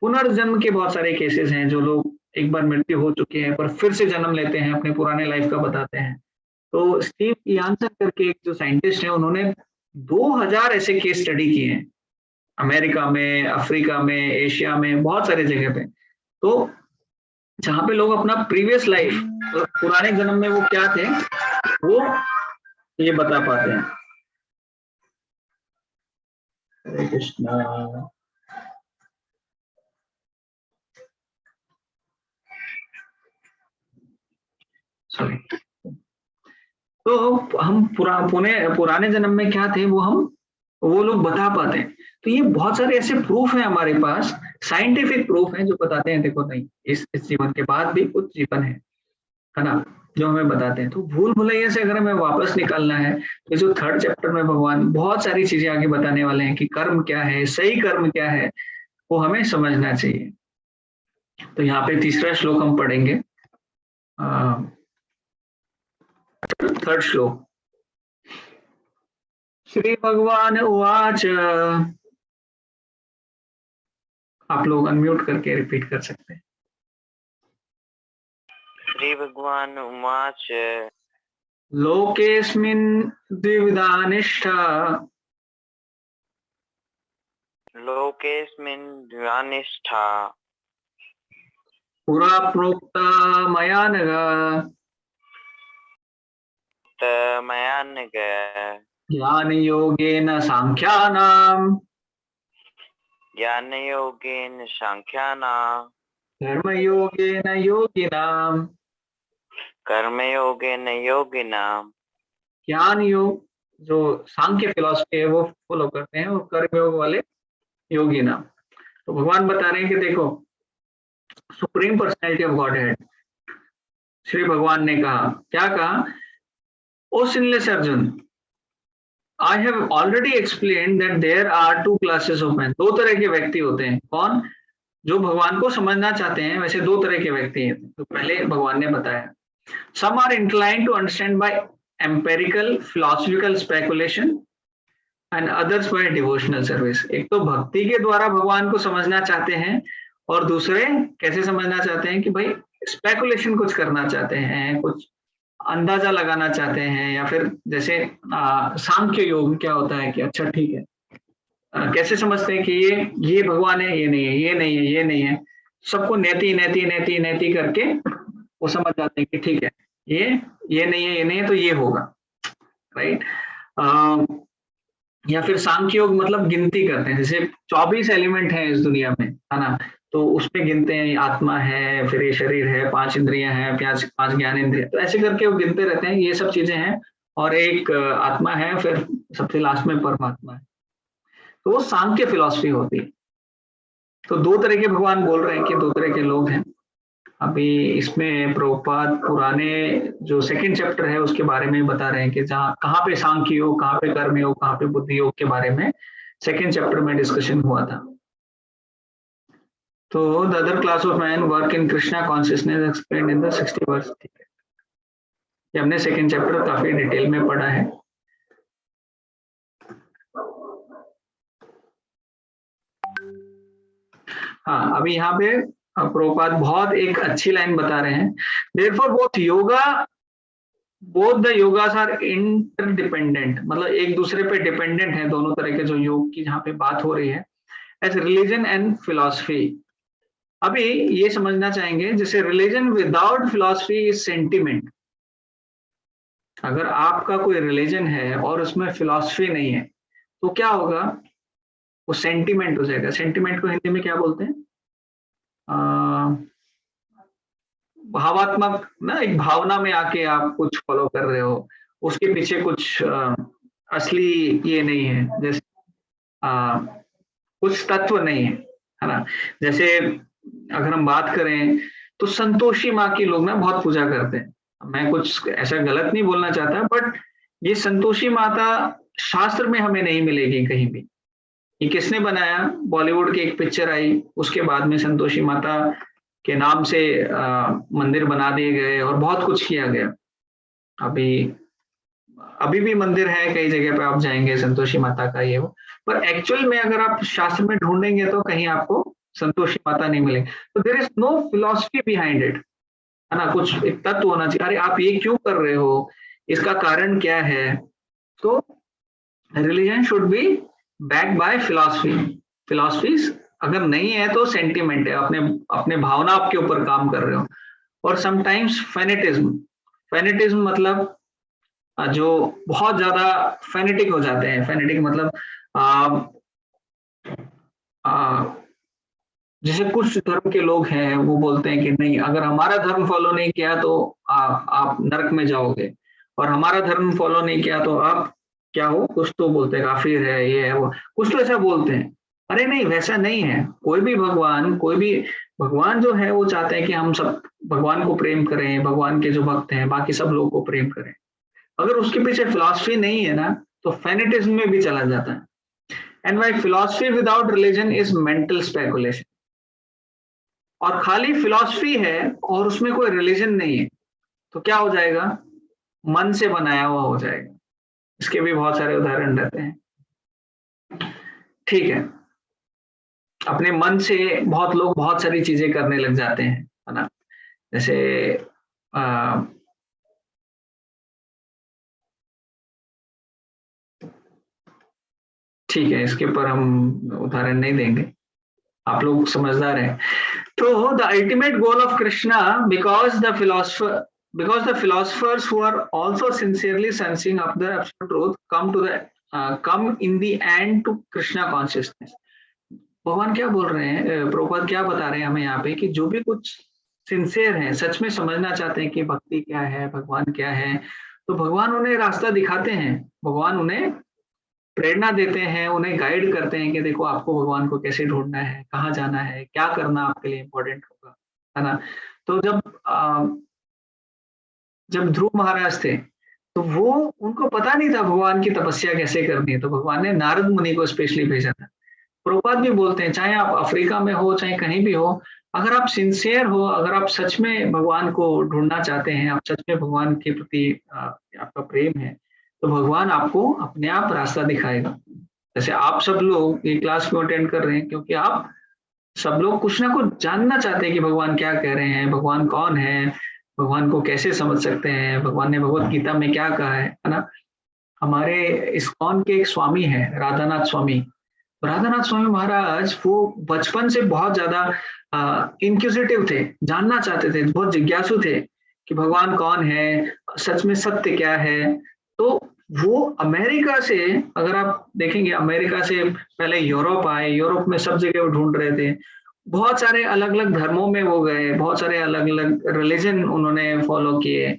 पुनर्जन्म के बहुत सारे केसेस हैं, जो लोग एक बार मृत्यु हो चुके हैं पर फिर से जन्म लेते हैं, अपने पुराने लाइफ का बताते हैं। तो स्टीव यानसन करके एक जो साइंटिस्ट है, उन्होंने 2000 ऐसे केस स्टडी किए हैं, अमेरिका में, अफ्रीका में, एशिया में, बहुत सारी जगह पे। तो जहाँ पे लोग अपना प्रीवियस लाइफ, पुराने जन्म में वो क्या थे, वो ये बता पाते हैं। हरे कृष्णा। सॉरी। तो हम पुराने जन्म में क्या थे वो लोग बता पाते हैं। तो ये बहुत सारे ऐसे प्रूफ हैं हमारे पास, साइंटिफिक प्रूफ हैं जो बताते हैं देखो नहीं, इस जीवन के बाद भी कुछ जीवन है ना, जो हमें बताते हैं। तो भूल भुलैया से अगर हमें वापस निकलना है तो जो थर्ड चैप्टर में भगवान बहुत सारी चीजें आगे बताने वाले हैं कि कर्म क्या है, सही कर्म क्या है, वो हमें समझना चाहिए। तो यहाँ पे तीसरा श्लोक हम पढ़ेंगे, थर्ड श्लोक। श्री भगवान उवाच, आप लोग अनम्यूट करके रिपीट कर सकते हैं। श्री भगवान उवाच, लोकेस्मिन् द्विविधा निष्ठा, लोकेस्मिन् द्विविधा निष्ठा, पुरा प्रोक्ता मया नघ, मया नघ, ज्ञान योगेन सांख्यानां, ज्ञान योगेन सांख्यानां, कर्म योगेन योगिनां। कर्म योगेन योगिनां। ज्ञान योग जो सांख्य फिलॉसफी है वो फॉलो करते हैं, और कर्म योग वाले योगी नाम। तो भगवान बता रहे हैं कि देखो, supreme personality of Godhead Shri Bhagavan ने कहा, क्या कहा? O sinless Arjun, I have already explain that there are two classes of man. दो तरह के व्यक्ति होते हैं। कौन? जो भगवान को समझना चाहते हैं, वैसे दो तरह के व्यक्ति हैं। तो पहले भगवान ने बताया, some are inclined to understand by empirical philosophical speculation and others by devotional service। एक तो भक्ति के द्वारा भगवान को समझना चाहते हैं, और दूसरे कैसे समझना चाहते हैं कि भाई स्पेकुलेशन कुछ करना चाहते हैं, कुछ अंदाजा लगाना चाहते हैं, या फिर जैसे सांख्य योग क्या होता है कि अच्छा ठीक है, कैसे समझते हैं कि ये भगवान है, ये नहीं है, ये नहीं है, ये नहीं है, सबको नेति नेति नेति नेति करके वो समझ जाते हैं कि ठीक है, ये नहीं है, ये नहीं है, तो ये होगा, राइट। या फिर सांख्य योग मतलब गिनती करते हैं, जैसे 24 एलिमेंट हैं इस दुनिया में, है ना, तो उसमें गिनते हैं आत्मा है, फिर ये शरीर है, 5 इंद्रियां हैं, 5 ज्ञान इंद्रिय, तो ऐसे करके वो गिनते रहते हैं, ये सब चीजें हैं, और एक आत्मा है, फिर सबसे लास्ट में परमात्मा है। तो वो सांख्य फिलॉसफी होती है। तो दो तरह के भगवान बोल रहे हैं कि दो तरह के लोग हैं। अभी इसमें प्रभुपाद पुराने जो सेकंड चैप्टर है उसके बारे में बता रहे हैं कि जहाँ कहाँ पे सांख्य योग, कहाँ पे कर्म योग, कहाँ पे बुद्धि योग के बारे में सेकंड चैप्टर में डिस्कशन हुआ था। तो the other class of man work in Krishna consciousness explained in the 60 verse. ठीक है, ये हमने सेकंड चैप्टर काफी डिटेल में पढ़ा है। हाँ, अभी यहाँ पे प्रभुपाद बहुत एक अच्छी लाइन बता रहे हैं, therefore both the yogas are interdependent, मतलब एक दूसरे पे डिपेंडेंट है, दोनों तरह के जो योग की जहाँ पे बात हो रही है, एज रिलीजन एंड फिलॉसफी। अभी ये समझना चाहेंगे, जैसे religion without philosophy is sentiment. अगर आपका कोई रिलीजन है और उसमें फिलॉसफी नहीं है तो क्या होगा? वो सेंटिमेंट हो जाएगा। सेंटिमेंट को हिंदी में क्या बोलते हैं? भावात्मक ना, एक भावना में आके आप कुछ फॉलो कर रहे हो, उसके पीछे कुछ असली ये नहीं है, जैसे कुछ तत्व नहीं है ना। जैसे अगर हम बात करें तो संतोषी माँ की लोग ना बहुत पूजा करते हैं। मैं कुछ ऐसा गलत नहीं बोलना चाहता, बट ये संतोषी माता शास्त्र में हमें नहीं मिलेगी कहीं भी। ये किसने बनाया? बॉलीवुड की एक पिक्चर आई, उसके बाद में संतोषी माता के नाम से मंदिर बना दिए गए और बहुत कुछ किया गया। अभी भी मंदिर है कई जगह पे, आप जाएंगे संतोषी माता का ये वो, पर एक्चुअल में अगर आप शास्त्र में ढूंढेंगे तो कहीं आपको संतोषी माता नहीं मिलेगी। तो there is no philosophy behind it, है ना। कुछ एक तत्व होना चाहिए, अरे आप ये क्यों कर रहे हो, इसका कारण क्या है। तो religion should be back by philosophy. Philosophies अगर नहीं है तो सेंटिमेंट है, अपने अपने भावना आपके ऊपर काम कर रहे हो। और समटाइम्स फेनेटिज्म, फेनेटिज्म मतलब जो बहुत ज्यादा फेनेटिक हो जाते हैं। फेनेटिक मतलब जैसे कुछ धर्म के लोग हैं, वो बोलते हैं कि नहीं, अगर हमारा धर्म फॉलो नहीं किया तो आप नरक में जाओगे, और हमारा धर्म फॉलो नहीं किया तो आप क्या हो, कुछ तो बोलते हैं, काफिर है, ये है वो, कुछ तो ऐसा बोलते हैं। अरे नहीं, वैसा नहीं है। कोई भी भगवान जो है वो चाहते हैं कि हम सब भगवान को प्रेम करें, भगवान के जो भक्त हैं बाकी सब लोगों को प्रेम करें। अगर उसके पीछे फिलॉसफी नहीं है ना, तो फेनेटिज्म में भी चला जाता है। And why philosophy without religion is mental speculation. और खाली फिलॉसफी है और उसमें कोई रिलीजन नहीं है, तो क्या हो जाएगा? मन से बनाया हुआ हो जाएगा। इसके भी बहुत सारे उदाहरण रहते हैं। ठीक है, अपने मन से बहुत लोग बहुत सारी चीजें करने लग जाते हैं, है ना? जैसे आ, ठीक है, इसके ऊपर हम उदाहरण नहीं देंगे, आप लोग समझदार हैं। तो the ultimate goal of Krishna, because the philosophers who are also sincerely sensing of the absolute truth come in the end to Krishna consciousness. भगवान क्या बोल रहे हैं, प्रभुपाद क्या बता रहे हैं हमें यहाँ पे, कि जो भी कुछ सिंसियर हैं, सच में समझना चाहते हैं कि भक्ति क्या है, भगवान क्या है, तो भगवान उन्हें रास्ता दिखाते हैं, भगवान उन्हें प्रेरणा देते हैं, उन्हें गाइड करते हैं कि देखो आपको भगवान को कैसे ढूंढना है, कहाँ जाना है, क्या करना आपके लिए इम्पोर्टेंट होगा, है ना? तो जब ध्रुव महाराज थे, तो वो उनको पता नहीं था भगवान की तपस्या कैसे करनी है, तो भगवान ने नारद मुनि को स्पेशली भेजा था। प्रभुपाद भी बोलते हैं, चाहे आप अफ्रीका में हो, चाहे कहीं भी हो, अगर आप सिंसियर हो, अगर आप सच में भगवान को ढूंढना चाहते हैं, आप सच में भगवान के प्रति आपका प्रेम है, तो भगवान आपको अपने आप रास्ता दिखाएगा। जैसे आप सब लोग ये क्लास क्यों अटेंड कर रहे हैं? क्योंकि आप सब लोग कुछ ना कुछ जानना चाहते हैं कि भगवान क्या कह रहे हैं, भगवान कौन है, भगवान को कैसे समझ सकते हैं, भगवान ने भगवत गीता में क्या कहा है ना? हमारे इस्कॉन के एक स्वामी है, राधानाथ स्वामी। राधानाथ स्वामी महाराज वो बचपन से बहुत ज्यादा इंक्विजिटिव थे, जानना चाहते थे, बहुत जिज्ञासु थे कि भगवान कौन है, सच में सत्य क्या है। तो वो अमेरिका से, अगर आप देखेंगे, अमेरिका से पहले यूरोप आए, यूरोप में सब जगह वो ढूंढ रहे थे, बहुत सारे अलग अलग धर्मों में वो गए, बहुत सारे अलग अलग रिलीजन उन्होंने फॉलो किए,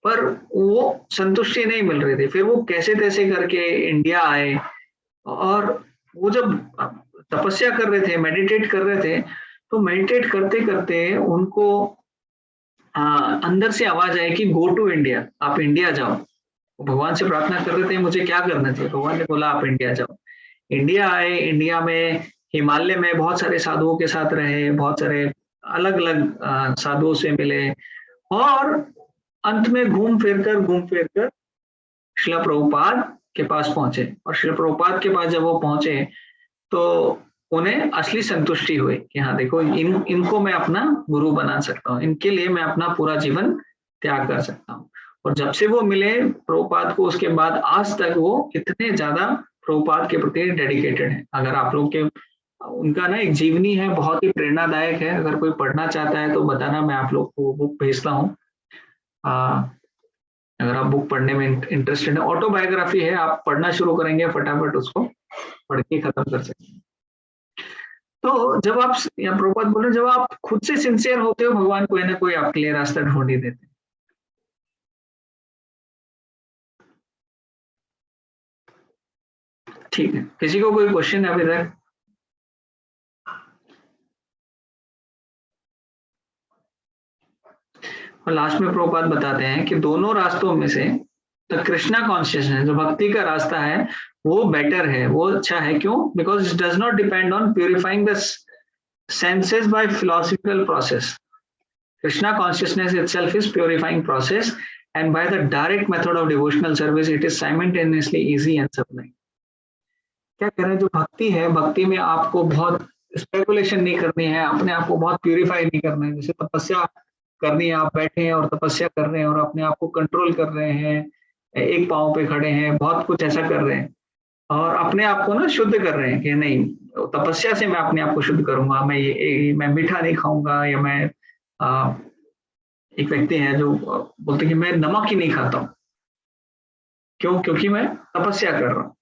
पर वो संतुष्टि नहीं मिल रही थी। फिर वो कैसे तैसे करके इंडिया आए, और वो जब तपस्या कर रहे थे, मेडिटेट कर रहे थे, तो मेडिटेट करते करते उनको अंदर से आवाज आई कि गो टू इंडिया, आप इंडिया जाओ। वो भगवान से प्रार्थना कर रहे थे, मुझे क्या करना चाहिए? भगवान ने बोला आप इंडिया जाओ। इंडिया आए, इंडिया में हिमालय में बहुत सारे साधुओं के साथ रहे, बहुत सारे अलग अलग साधुओं से मिले, और अंत में घूम फिर कर शिला प्रभुपाद के पास पहुंचे। और शिला प्रभुपाद के पास जब वो पहुंचे, तो उन्हें असली संतुष्टि हुई कि हाँ देखो, इनको मैं अपना गुरु बना सकता हूँ, इनके लिए मैं अपना पूरा जीवन त्याग कर सकता हूँ। और जब से वो मिले प्रभुपाद को, उसके बाद आज तक वो इतने ज्यादा प्रभुपाद के प्रति डेडिकेटेड है। अगर आप लोग के उनका ना एक जीवनी है, बहुत ही प्रेरणादायक है, अगर कोई पढ़ना चाहता है तो बताना, मैं आप लोग को बुक भेजता हूँ। अगर आप बुक पढ़ने में इंटरेस्टेड है, ऑटोबायोग्राफी है, आप पढ़ना शुरू करेंगे फटाफट उसको पढ़ के खत्म कर सकते हैं। तो जब आप, या प्रभुपाद बोल रहे, जब आप खुद से सिंसियर होते हो, भगवान कोई ना कोई आपके लिए रास्ता ढूंढ ही देते हैं। ठीक है, किसी को कोई क्वेश्चन है अभी तक? और लास्ट में प्रभुपाद बताते हैं कि दोनों रास्तों में से द कृष्णा कॉन्शियसनेस, जो भक्ति का रास्ता है, वो बेटर है, वो अच्छा है। क्यों? Because it does not depend on purifying the senses by philosophical process. Krishna consciousness itself is purifying process, and by the direct method of devotional service, it is simultaneously easy and sublime. क्या कह रहे हैं? जो भक्ति है, भक्ति में आपको बहुत स्पेकुलेशन नहीं करनी है, अपने आप को बहुत प्यूरिफाई नहीं करना है। जैसे तपस्या करनी है, आप बैठे हैं और तपस्या कर रहे हैं और अपने आप को कंट्रोल कर रहे हैं, एक पाँव पे खड़े हैं, बहुत कुछ ऐसा कर रहे हैं, और अपने आप को ना शुद्ध कर रहे हैं कि नहीं, तपस्या से मैं अपने आप को शुद्ध करूंगा, मैं मीठा नहीं खाऊंगा, या मैं एक व्यक्ति है जो बोलते कि मैं नमक ही नहीं खाता हूँ। क्यों? क्योंकि मैं तपस्या कर रहा हूँ।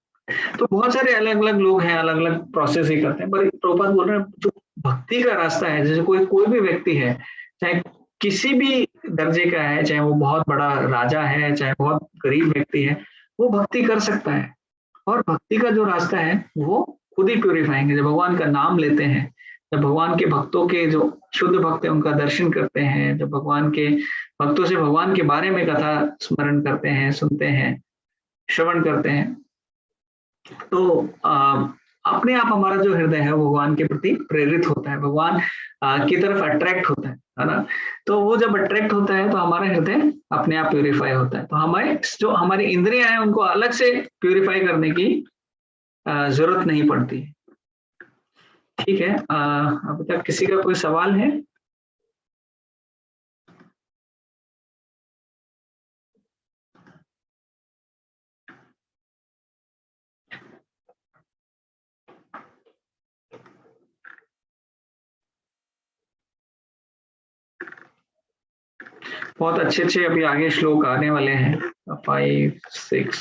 तो बहुत सारे अलग अलग लोग हैं, अलग अलग प्रोसेस ही करते हैं, पर प्रभुपाद बोल रहे हैं जो भक्ति का रास्ता है, जैसे कोई भी व्यक्ति है, चाहे किसी भी दर्जे का है, चाहे वो बहुत बड़ा राजा है, चाहे बहुत गरीब व्यक्ति है, वो भक्ति कर सकता है। और भक्ति का जो रास्ता है वो खुद ही प्यूरिफाइंग है। जब भगवान का नाम लेते हैं, जब भगवान के भक्तों के जो शुद्ध भक्त है उनका दर्शन करते हैं, जब भगवान के भक्तों से भगवान के बारे में कथा स्मरण करते हैं, सुनते हैं, श्रवण करते हैं, तो अपने आप हमारा जो हृदय है वो भगवान के प्रति प्रेरित होता है, भगवान की तरफ अट्रैक्ट होता है ना। तो वो जब अट्रैक्ट होता है तो हमारा हृदय अपने आप प्यूरिफाई होता है। तो हमारे जो हमारी इंद्रियां हैं उनको अलग से प्यूरिफाई करने की जरूरत नहीं पड़ती। ठीक है, अभी तक किसी का कोई सवाल है? बहुत अच्छे अच्छे अभी आगे श्लोक आने वाले हैं, 5, 6।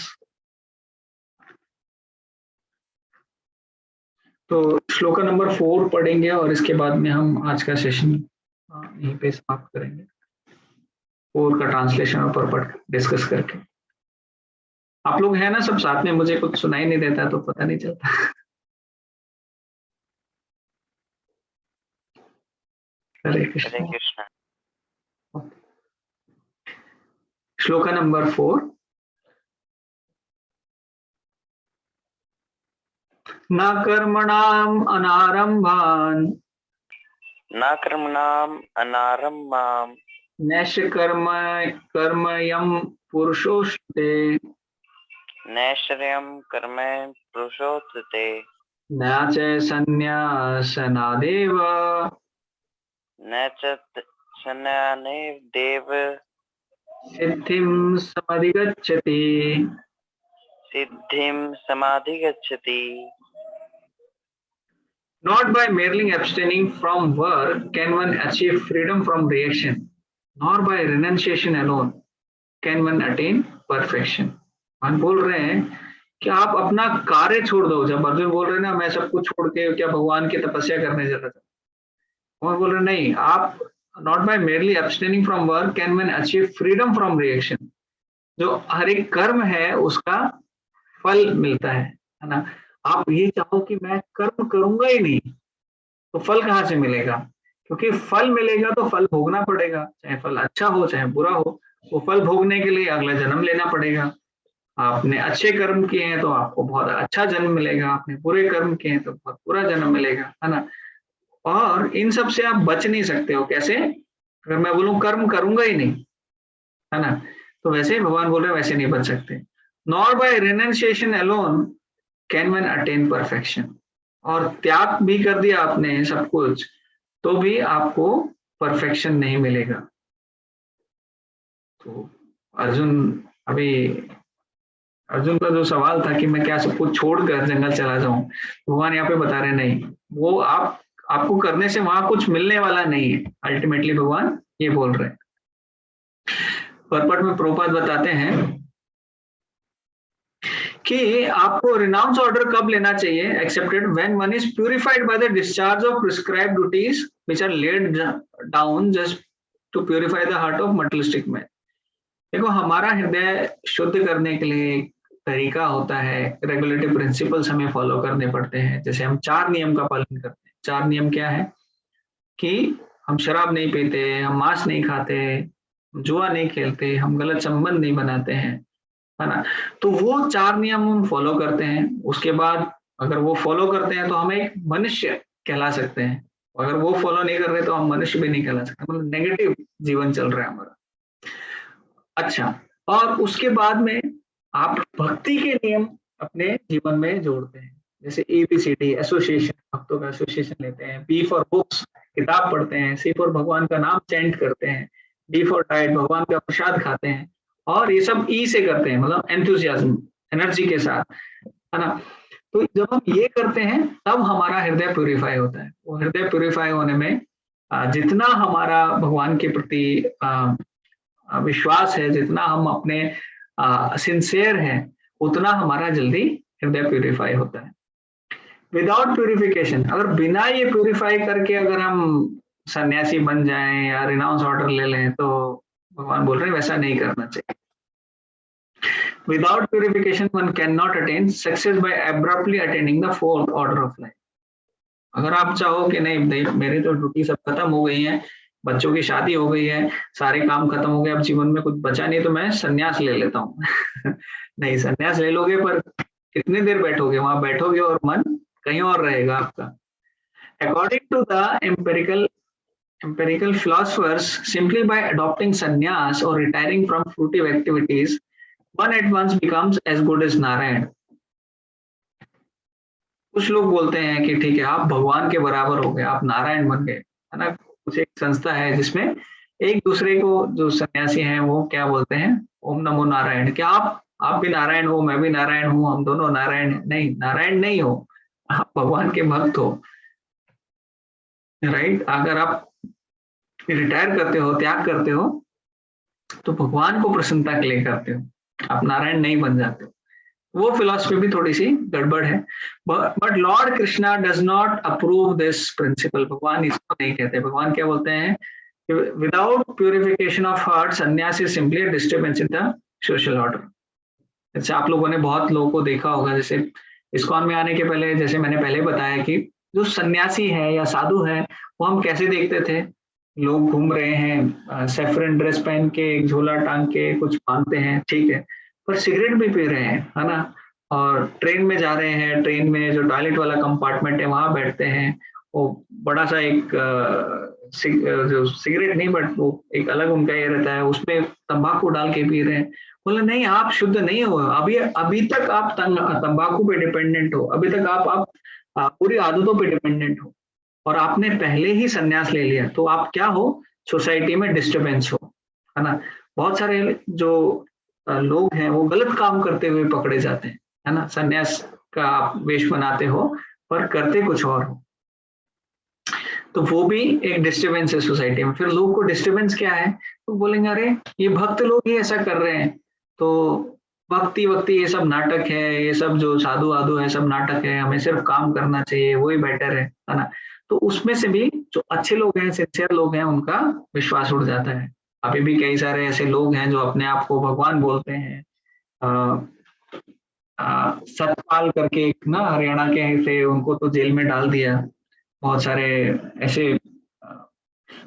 तो श्लोक नंबर 4 पढ़ेंगे और इसके बाद में हम आज का सेशन यहीं पे समाप्त करेंगे, 4 का ट्रांसलेशन और परपट डिस्कस करके। आप लोग हैं ना सब साथ में? मुझे कुछ सुनाई नहीं देता तो पता नहीं चलता। हरे हरे कृष्ण। कृष्ण। श्लोक नंबर 4। न कर्मणाम अनारंभान न कर्मणाम अनारम्भाम नैष कर्म कर्मयम पुरुषोस्ते नैश्वर्यं कर्म पुरुषोत्ते न च संन्यासनादेव न च शनने देव सिद्धिं समधिगच्छति। सिद्धिं समाधिगच्छति। Not by merely abstaining from work can one achieve freedom from reaction, nor by renunciation alone can one attain perfection. हम बोल रहे हैं कि आप अपना कार्य छोड़ दो। जब अर्जुन बोल रहे हैं ना मैं सब कुछ छोड़ के क्या भगवान की तपस्या करने जा रहा था, और बोल रहे नहीं, आप not by merely abstaining from work can one achieve freedom from reaction. जो हर एक कर्म है उसका फल मिलता है ना। आप ये चाहो कि मैं कर्म करूंगा ही नहीं तो फल कहाँ से मिलेगा? क्योंकि फल मिलेगा तो फल भोगना पड़ेगा, चाहे फल अच्छा हो चाहे बुरा हो। वो फल भोगने के लिए अगला जन्म लेना पड़ेगा। आपने अच्छे कर्म किए हैं तो आपको बहुत अच्छा जन्म मिलेगा, आपने बुरे कर्म किए हैं तो बहुत बुरा जन्म मिलेगा, है ना। और इन सब से आप बच नहीं सकते हो। कैसे? अगर मैं बोलूं कर्म करूंगा ही नहीं, है ना, तो वैसे ही भगवान बोल रहे हैं वैसे नहीं बच सकते। Nor bye renunciation alone can one attain perfection. और त्याग भी कर दिया आपने सब कुछ तो भी आपको परफेक्शन नहीं मिलेगा। तो अर्जुन अभी अर्जुन का जो सवाल था कि मैं क्या सब कुछ छोड़कर जंगल चला जाऊं, भगवान यहाँ पे बता रहे नहीं, वो आपको करने से वहां कुछ मिलने वाला नहीं है। अल्टीमेटली भगवान ये बोल रहे हैं। परपट में प्रभुपाद बताते हैं कि आपको रिनाउंस ऑर्डर कब लेना चाहिए? Excepted when one is purified by the discharge of prescribed duties which are laid down just to purify the heart of materialistic man. देखो, हमारा हृदय शुद्ध करने के लिए तरीका होता है, रेगुलेटिव प्रिंसिपल्स हमें फॉलो करने पड़ते हैं। जैसे हम 4 नियम का पालन करते हैं। 4 नियम क्या है? कि हम शराब नहीं पीते, हम मांस नहीं खाते, जुआ नहीं खेलते, हम गलत संबंध नहीं बनाते हैं, है ना। तो वो 4 नियम हम फॉलो करते हैं। उसके बाद अगर वो फॉलो करते हैं तो हम एक मनुष्य कहला सकते हैं। अगर वो फॉलो नहीं कर रहे तो हम मनुष्य भी नहीं कहला सकते, मतलब नेगेटिव जीवन चल रहा है हमारा। अच्छा, और उसके बाद में आप भक्ति के नियम अपने जीवन में जोड़ते हैं। जैसे ABCD एसोसिएशन, भक्तों का एसोसिएशन लेते हैं। B फॉर बुक्स, किताब पढ़ते हैं। C फॉर भगवान का नाम चैंट करते हैं। D फॉर डाइट, भगवान का प्रसाद खाते हैं। और ये सब E से करते हैं, मतलब एंथुसियाज्म, एनर्जी के साथ, है ना। तो जब हम ये करते हैं तब हमारा हृदय प्यूरिफाई होता है। वो हृदय प्यूरिफाई होने में जितना हमारा भगवान के प्रति विश्वास है, जितना हम अपने सिंसियर हैं, उतना हमारा जल्दी हृदय प्यूरिफाई होता है। विदाउट प्यूरिफिकेशन, अगर बिना ये प्यूरिफाई करके अगर हम सन्यासी बन जाएं या रिनाउंस ऑर्डर ले लें तो भगवान बोल रहे हैं वैसा नहीं करना चाहिए। Without purification one can not attain success by abruptly attaining the fourth order of life. अगर आप चाहो कि नहीं मेरी तो ड्यूटी सब खत्म हो गई है, बच्चों की शादी हो गई है, सारे काम खत्म हो गए, अब जीवन में कुछ बचा नहीं तो मैं सन्यास ले लेता हूँ। नहीं, सन्यास ले लोगे पर कितनी देर बैठोगे? वहां बैठोगे और मन कहीं और रहेगा आपका। According to the empirical philosophers, simply by adopting sannyas or retiring from fruitive activities, one at once becomes as good as Narayan. कुछ लोग बोलते हैं कि ठीक है आप भगवान के बराबर हो गए, आप नारायण बन गए, है ना। कुछ एक संस्था है जिसमें एक दूसरे को, जो सन्यासी हैं वो क्या बोलते हैं, ओम नमो नारायण। क्या आप भी नारायण हो, मैं भी नारायण हूँ, हम दोनों नारायण हैं? नहीं, नारायण नहीं हो, आप भगवान के भक्त हो, राइट। अगर आप रिटायर करते हो, त्याग करते हो, तो भगवान को प्रसन्नता के लिए करते हो, आप नारायण नहीं बन जाते। वो फिलॉसफी भी थोड़ी सी गड़बड़ है। But Lord Krishna does not approve this principle. भगवान इसको नहीं कहते। भगवान क्या बोलते हैं, विदाउट प्यूरिफिकेशन ऑफ हार्ट संन्यास is simply disturbance in the social order. जैसे आप लोगों ने बहुत लोगों को देखा होगा, जैसे इस्कॉन में आने के पहले, जैसे मैंने पहले बताया कि जो सन्यासी है या साधु है, वो हम कैसे देखते थे, लोग घूम रहे हैं सेफरन ड्रेस पहन के, एक झोला टांग के, कुछ बांधते हैं, ठीक है, पर सिगरेट भी पी रहे हैं, है ना। और ट्रेन में जा रहे हैं, ट्रेन में जो टॉयलेट वाला कंपार्टमेंट है वहां बैठते हैं, वो बड़ा सा एक जो सिगरेट नहीं, बट वो एक अलग उनका ये रहता है, उसमें तंबाकू डाल के पी रहे हैं। बोले नहीं, आप शुद्ध नहीं हो, अभी तक आप तंबाकू पे डिपेंडेंट हो, अभी तक आप पूरी आदतों पे डिपेंडेंट हो, और आपने पहले ही संन्यास ले लिया, तो आप क्या हो, सोसाइटी में डिस्टर्बेंस हो, है ना। बहुत सारे जो लोग हैं वो गलत काम करते हुए पकड़े जाते हैं, है ना। संन्यास का आप वेश बनाते हो पर करते कुछ और हो, तो वो भी एक डिस्टर्बेंस है सोसाइटी में। फिर लोग को डिस्टर्बेंस क्या है, तो बोलेंगे अरे ये भक्त लोग ही ऐसा कर रहे हैं, तो भक्ति वक्ति ये सब नाटक है, ये सब जो साधु आधु है सब नाटक है, हमें सिर्फ काम करना चाहिए, वही बेटर है ना। तो उसमें से भी जो अच्छे लोग हैं, सिंसियर लोग हैं, उनका विश्वास उड़ जाता है। अभी भी कई सारे ऐसे लोग हैं जो अपने आप को भगवान बोलते हैं। सतपाल करके एक ना हरियाणा के थे, उनको तो जेल में डाल दिया। बहुत सारे ऐसे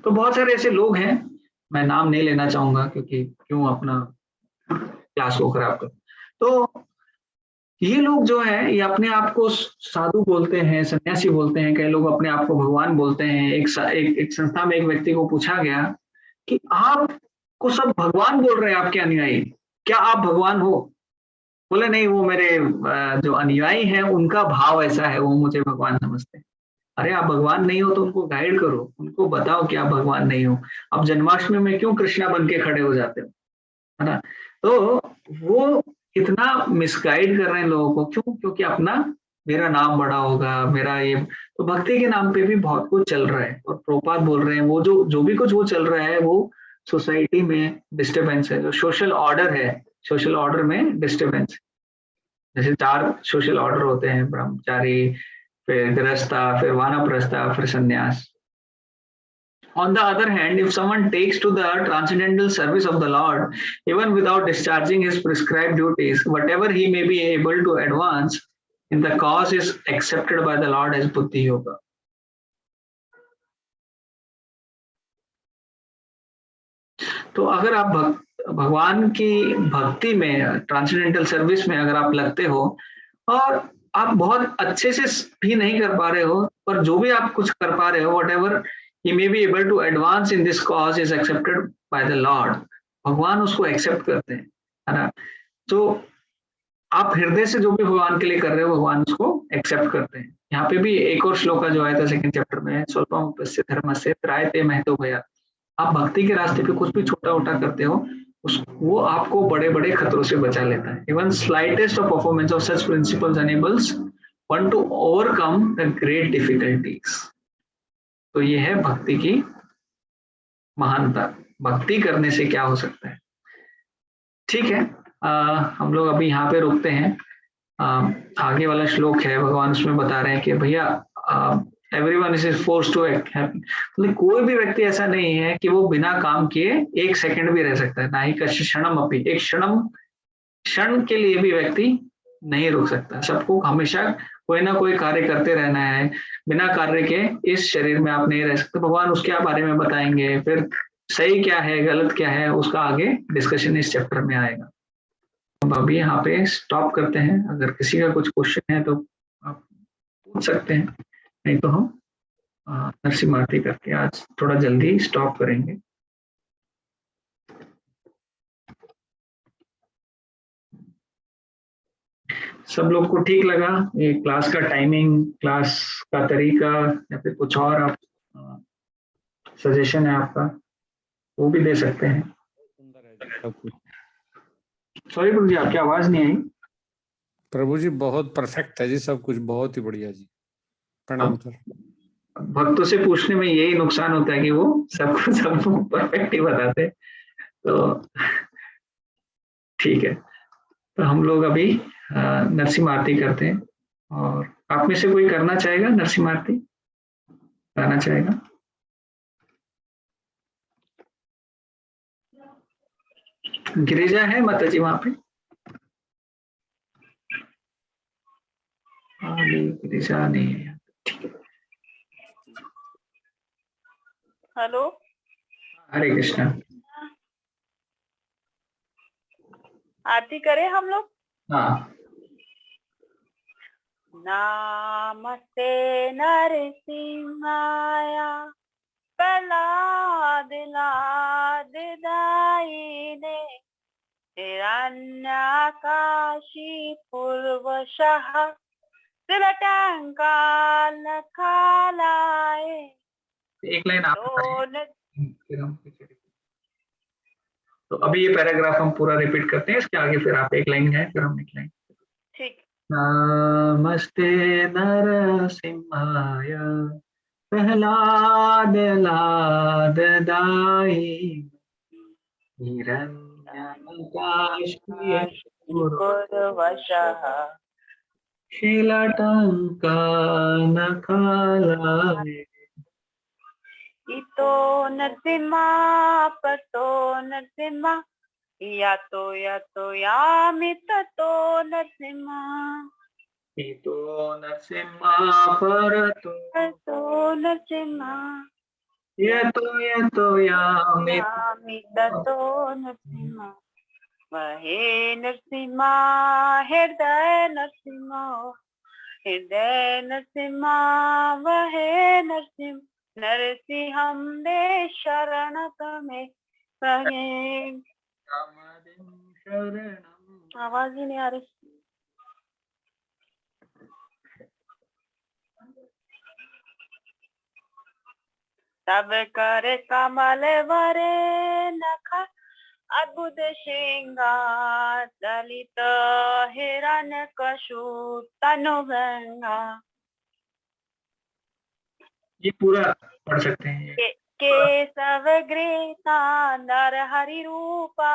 तो बहुत सारे ऐसे लोग हैं, मैं नाम नहीं लेना चाहूंगा क्योंकि क्यों अपना क्लास को खराब कर। तो ये लोग जो है ये अपने आप को साधु बोलते हैं, सन्यासी बोलते हैं, कई लोग अपने आप को भगवान बोलते हैं। एक संस्था में एक व्यक्ति को पूछा गया कि आपको सब भगवान बोल रहे हैं, आपके अनुयायी, क्या आप भगवान हो? बोले नहीं, वो मेरे जो अनुयायी हैं उनका भाव ऐसा है, वो मुझे भगवान समझते हैं। अरे आप भगवान नहीं हो तो उनको गाइड करो, उनको बताओ कि आप भगवान नहीं हो। आप जन्माष्टमी में क्यों कृष्णा बन के खड़े हो जाते हो, है ना। तो वो इतना मिसगाइड कर रहे हैं लोगों को, क्यों? क्योंकि अपना मेरा नाम बड़ा होगा, मेरा ये, तो भक्ति के नाम पे भी बहुत कुछ चल रहा है। और प्रोपात बोल रहे हैं वो जो भी कुछ वो चल रहा है, वो सोसाइटी में डिस्टर्बेंस है, जो सोशल ऑर्डर है, सोशल ऑर्डर में डिस्टर्बेंस। जैसे 4 सोशल ऑर्डर होते हैं, ब्रह्मचारी, फिर गृहस्था, फिर वानप्रस्था, फिर संन्यास। On the other hand, if someone takes to the transcendental service of the Lord, even without discharging his prescribed duties, whatever he may be able to advance in the cause is accepted by the Lord as buddhi yoga. तो अगर आप भगवान की भक्ति में, ट्रांसेंडेंटल सर्विस में अगर आप लगते हो, और आप बहुत अच्छे से भी नहीं कर पा रहे हो, पर जो भी आप कुछ कर पा रहे हो, whatever he may be able to advance in this cause is accepted by the Lord. भगवान उसको एक्सेप्ट करते हैं, है ना। तो आप हृदय से जो भी भगवान के लिए कर रहे हो, भगवान उसको एक्सेप्ट करते हैं। यहाँ पे भी एक और श्लोका जो आया था सेकंड चैप्टर में, स्वल्पमप्यस्य धर्मस्य त्रायते महतो भया। आप भक्ति के रास्ते पे कुछ भी छोटा मोटा करते हो, वो आपको बड़े बड़े खतरों से बचा लेता है। Even slightest of performance of such principles enables one to overcome the great difficulties. तो ये है भक्ति की महानता। भक्ति करने से क्या हो सकता है। ठीक है, हम लोग अभी यहाँ पे रुकते हैं। आगे वाला श्लोक है, भगवान उसमें बता रहे हैं कि भैया everyone is forced to act. मतलब कोई भी व्यक्ति ऐसा नहीं है कि वो बिना काम किए एक सेकंड भी रह सकता है, ना ही कश्य क्षणम अपी, एक क्षण के लिए भी व्यक्ति नहीं रुक सकता। सबको हमेशा कोई ना कोई कार्य करते रहना है। बिना कार्य के इस शरीर में आप नहीं रह सकते। भगवान उसके बारे में बताएंगे, फिर सही क्या है गलत क्या है उसका आगे डिस्कशन इस चैप्टर में आएगा। अब अभी यहाँ पे स्टॉप करते हैं। अगर किसी का कुछ क्वेश्चन है तो आप पूछ सकते हैं, नहीं तो हम नरसिम्हा आरती करके आज थोड़ा जल्दी स्टॉप करेंगे। सब लोग को ठीक लगा ये क्लास का टाइमिंग, क्लास का तरीका, या फिर कुछ और आप सजेशन है आपका, वो भी दे सकते हैं। सुंदर है जी सब कुछ। सॉरी गुरु जी, आपकी आवाज नहीं आई। प्रभु जी बहुत परफेक्ट है जी सब कुछ, बहुत ही बढ़िया जी। प्रणाम सर। भक्तों से पूछने में यही नुकसान होता है कि वो सबको परफेक्ट ही बताते हैं। तो ठीक है, तो हम लोग अभी नरसिम्हा आरती करते हैं। और आप में से कोई करना चाहेगा नरसिम्हा आरती, गाना चाहेगा? गिरिजा है माता जी वहां पे? गिरिजा नहीं है। हेलो, हरे कृष्णा। आरती करें हम लोग। हाँ। नमस्ते नरसिंहाय प्रहलाद लाद दायिने हिरण्यकाशी पूर्वशः तिलटंकालकालाय। एक लाइन आप फिर हम तो अभी ये पैराग्राफ हम पूरा रिपीट करते हैं, इसके आगे फिर आप एक लाइन गाएं, फिर हम एक लाइन। ठीक। नमस्ते नरसिंहाय प्रहलाद लाद दायिने हिरण्यकाशी पूर्वशः शीलटंकानकालाय। इतो नरसिंहा पतो नरसिंहा यातो यातो यामि ततो नरसिंहा। इतो नरसिंहा परतो ततो नरसिंहा यतो यतो यामि यामि ततो नरसिंहा। वहे नरसिंहा हृदय नरसिंहा हृदय नरसिंहा वहे नरसिंह नरसिंहं दे शरणतमे वहे। शरणम। आवाज ही नहीं आ रही। तब कर कमल वरे नख अद्भुत श्रृंगार दलित हिरण्य कशु तनुभंगा। ये पूरा पढ़ सकते हैं। केशव गृहता नर हरि रूपा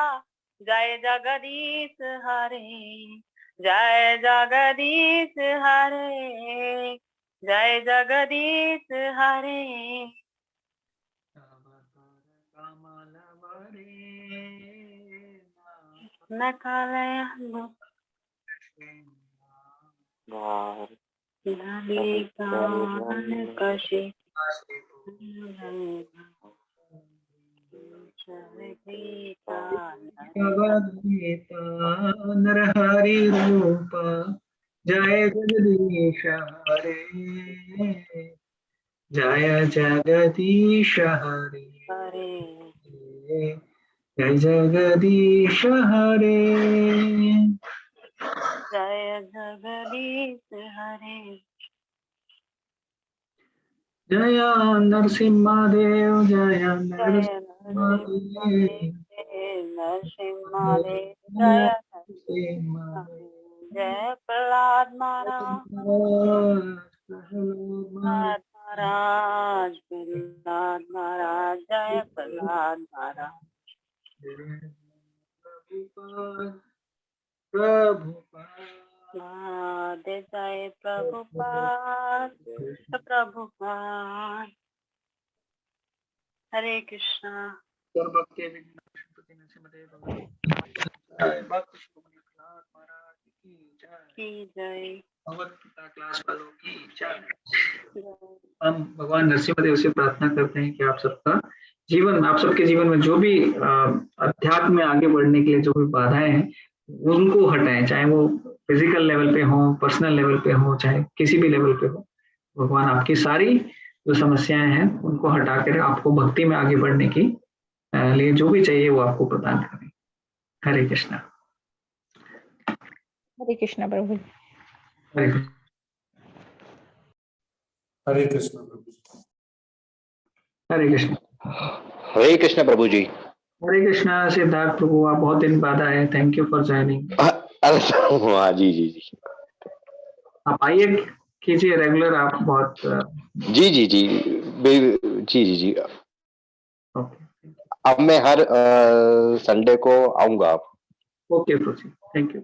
जय जगदीश हरे जय जगदीश हरे जय जगदीश हरे। कशी नरहरि रूप जय जगदीश हरे जय जगदीश हरे हरे जय जगदीश हरे जय जगदीश हरे। जय नरसिंहदेव जय नरसिंहदेव जय जय प्रहलाद महाराज महाराज प्रहलाद महाराज जय प्रहलाद महाराज। प्रभुपाद जय प्रभुपाद प्रभुपाद। हरे कृष्णा। की जय। भगवत गीता क्लास वालों की जय। हम भगवान नरसिंहदेव से प्रार्थना करते हैं कि आप सबका जीवन, आप सबके जीवन में जो भी अध्यात्म में आगे बढ़ने के लिए जो भी बाधाएं हैं उनको हटाएं, चाहे वो फिजिकल लेवल पे हो, पर्सनल लेवल पे हो, चाहे किसी भी लेवल पे हो। भगवान आपकी सारी जो समस्याएं हैं उनको हटा कर आपको भक्ति में आगे बढ़ने की लिए जो भी चाहिए वो आपको प्रदान करें। हरे कृष्णा। हरे कृष्णा प्रभु। हरे कृष्णा। हरे कृष्ण प्रभु जी। हरे कृष्णा। हरे कृष्ण प्रभु जी। हरे कृष्णा सिद्धार्थ प्रभु, आप बहुत दिन बाद आए, थैंक यू फॉर ज्वाइनिंग। अरे हाँ जी जी जी आप आइए कीजिए रेगुलर, आप बहुत जी जी जी जी जी जी। ओके अब मैं हर संडे को आऊंगा। Okay Prabhu, thank you.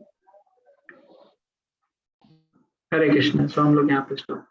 Hare Krishna. So हम लोग यहाँ पे स्टॉप।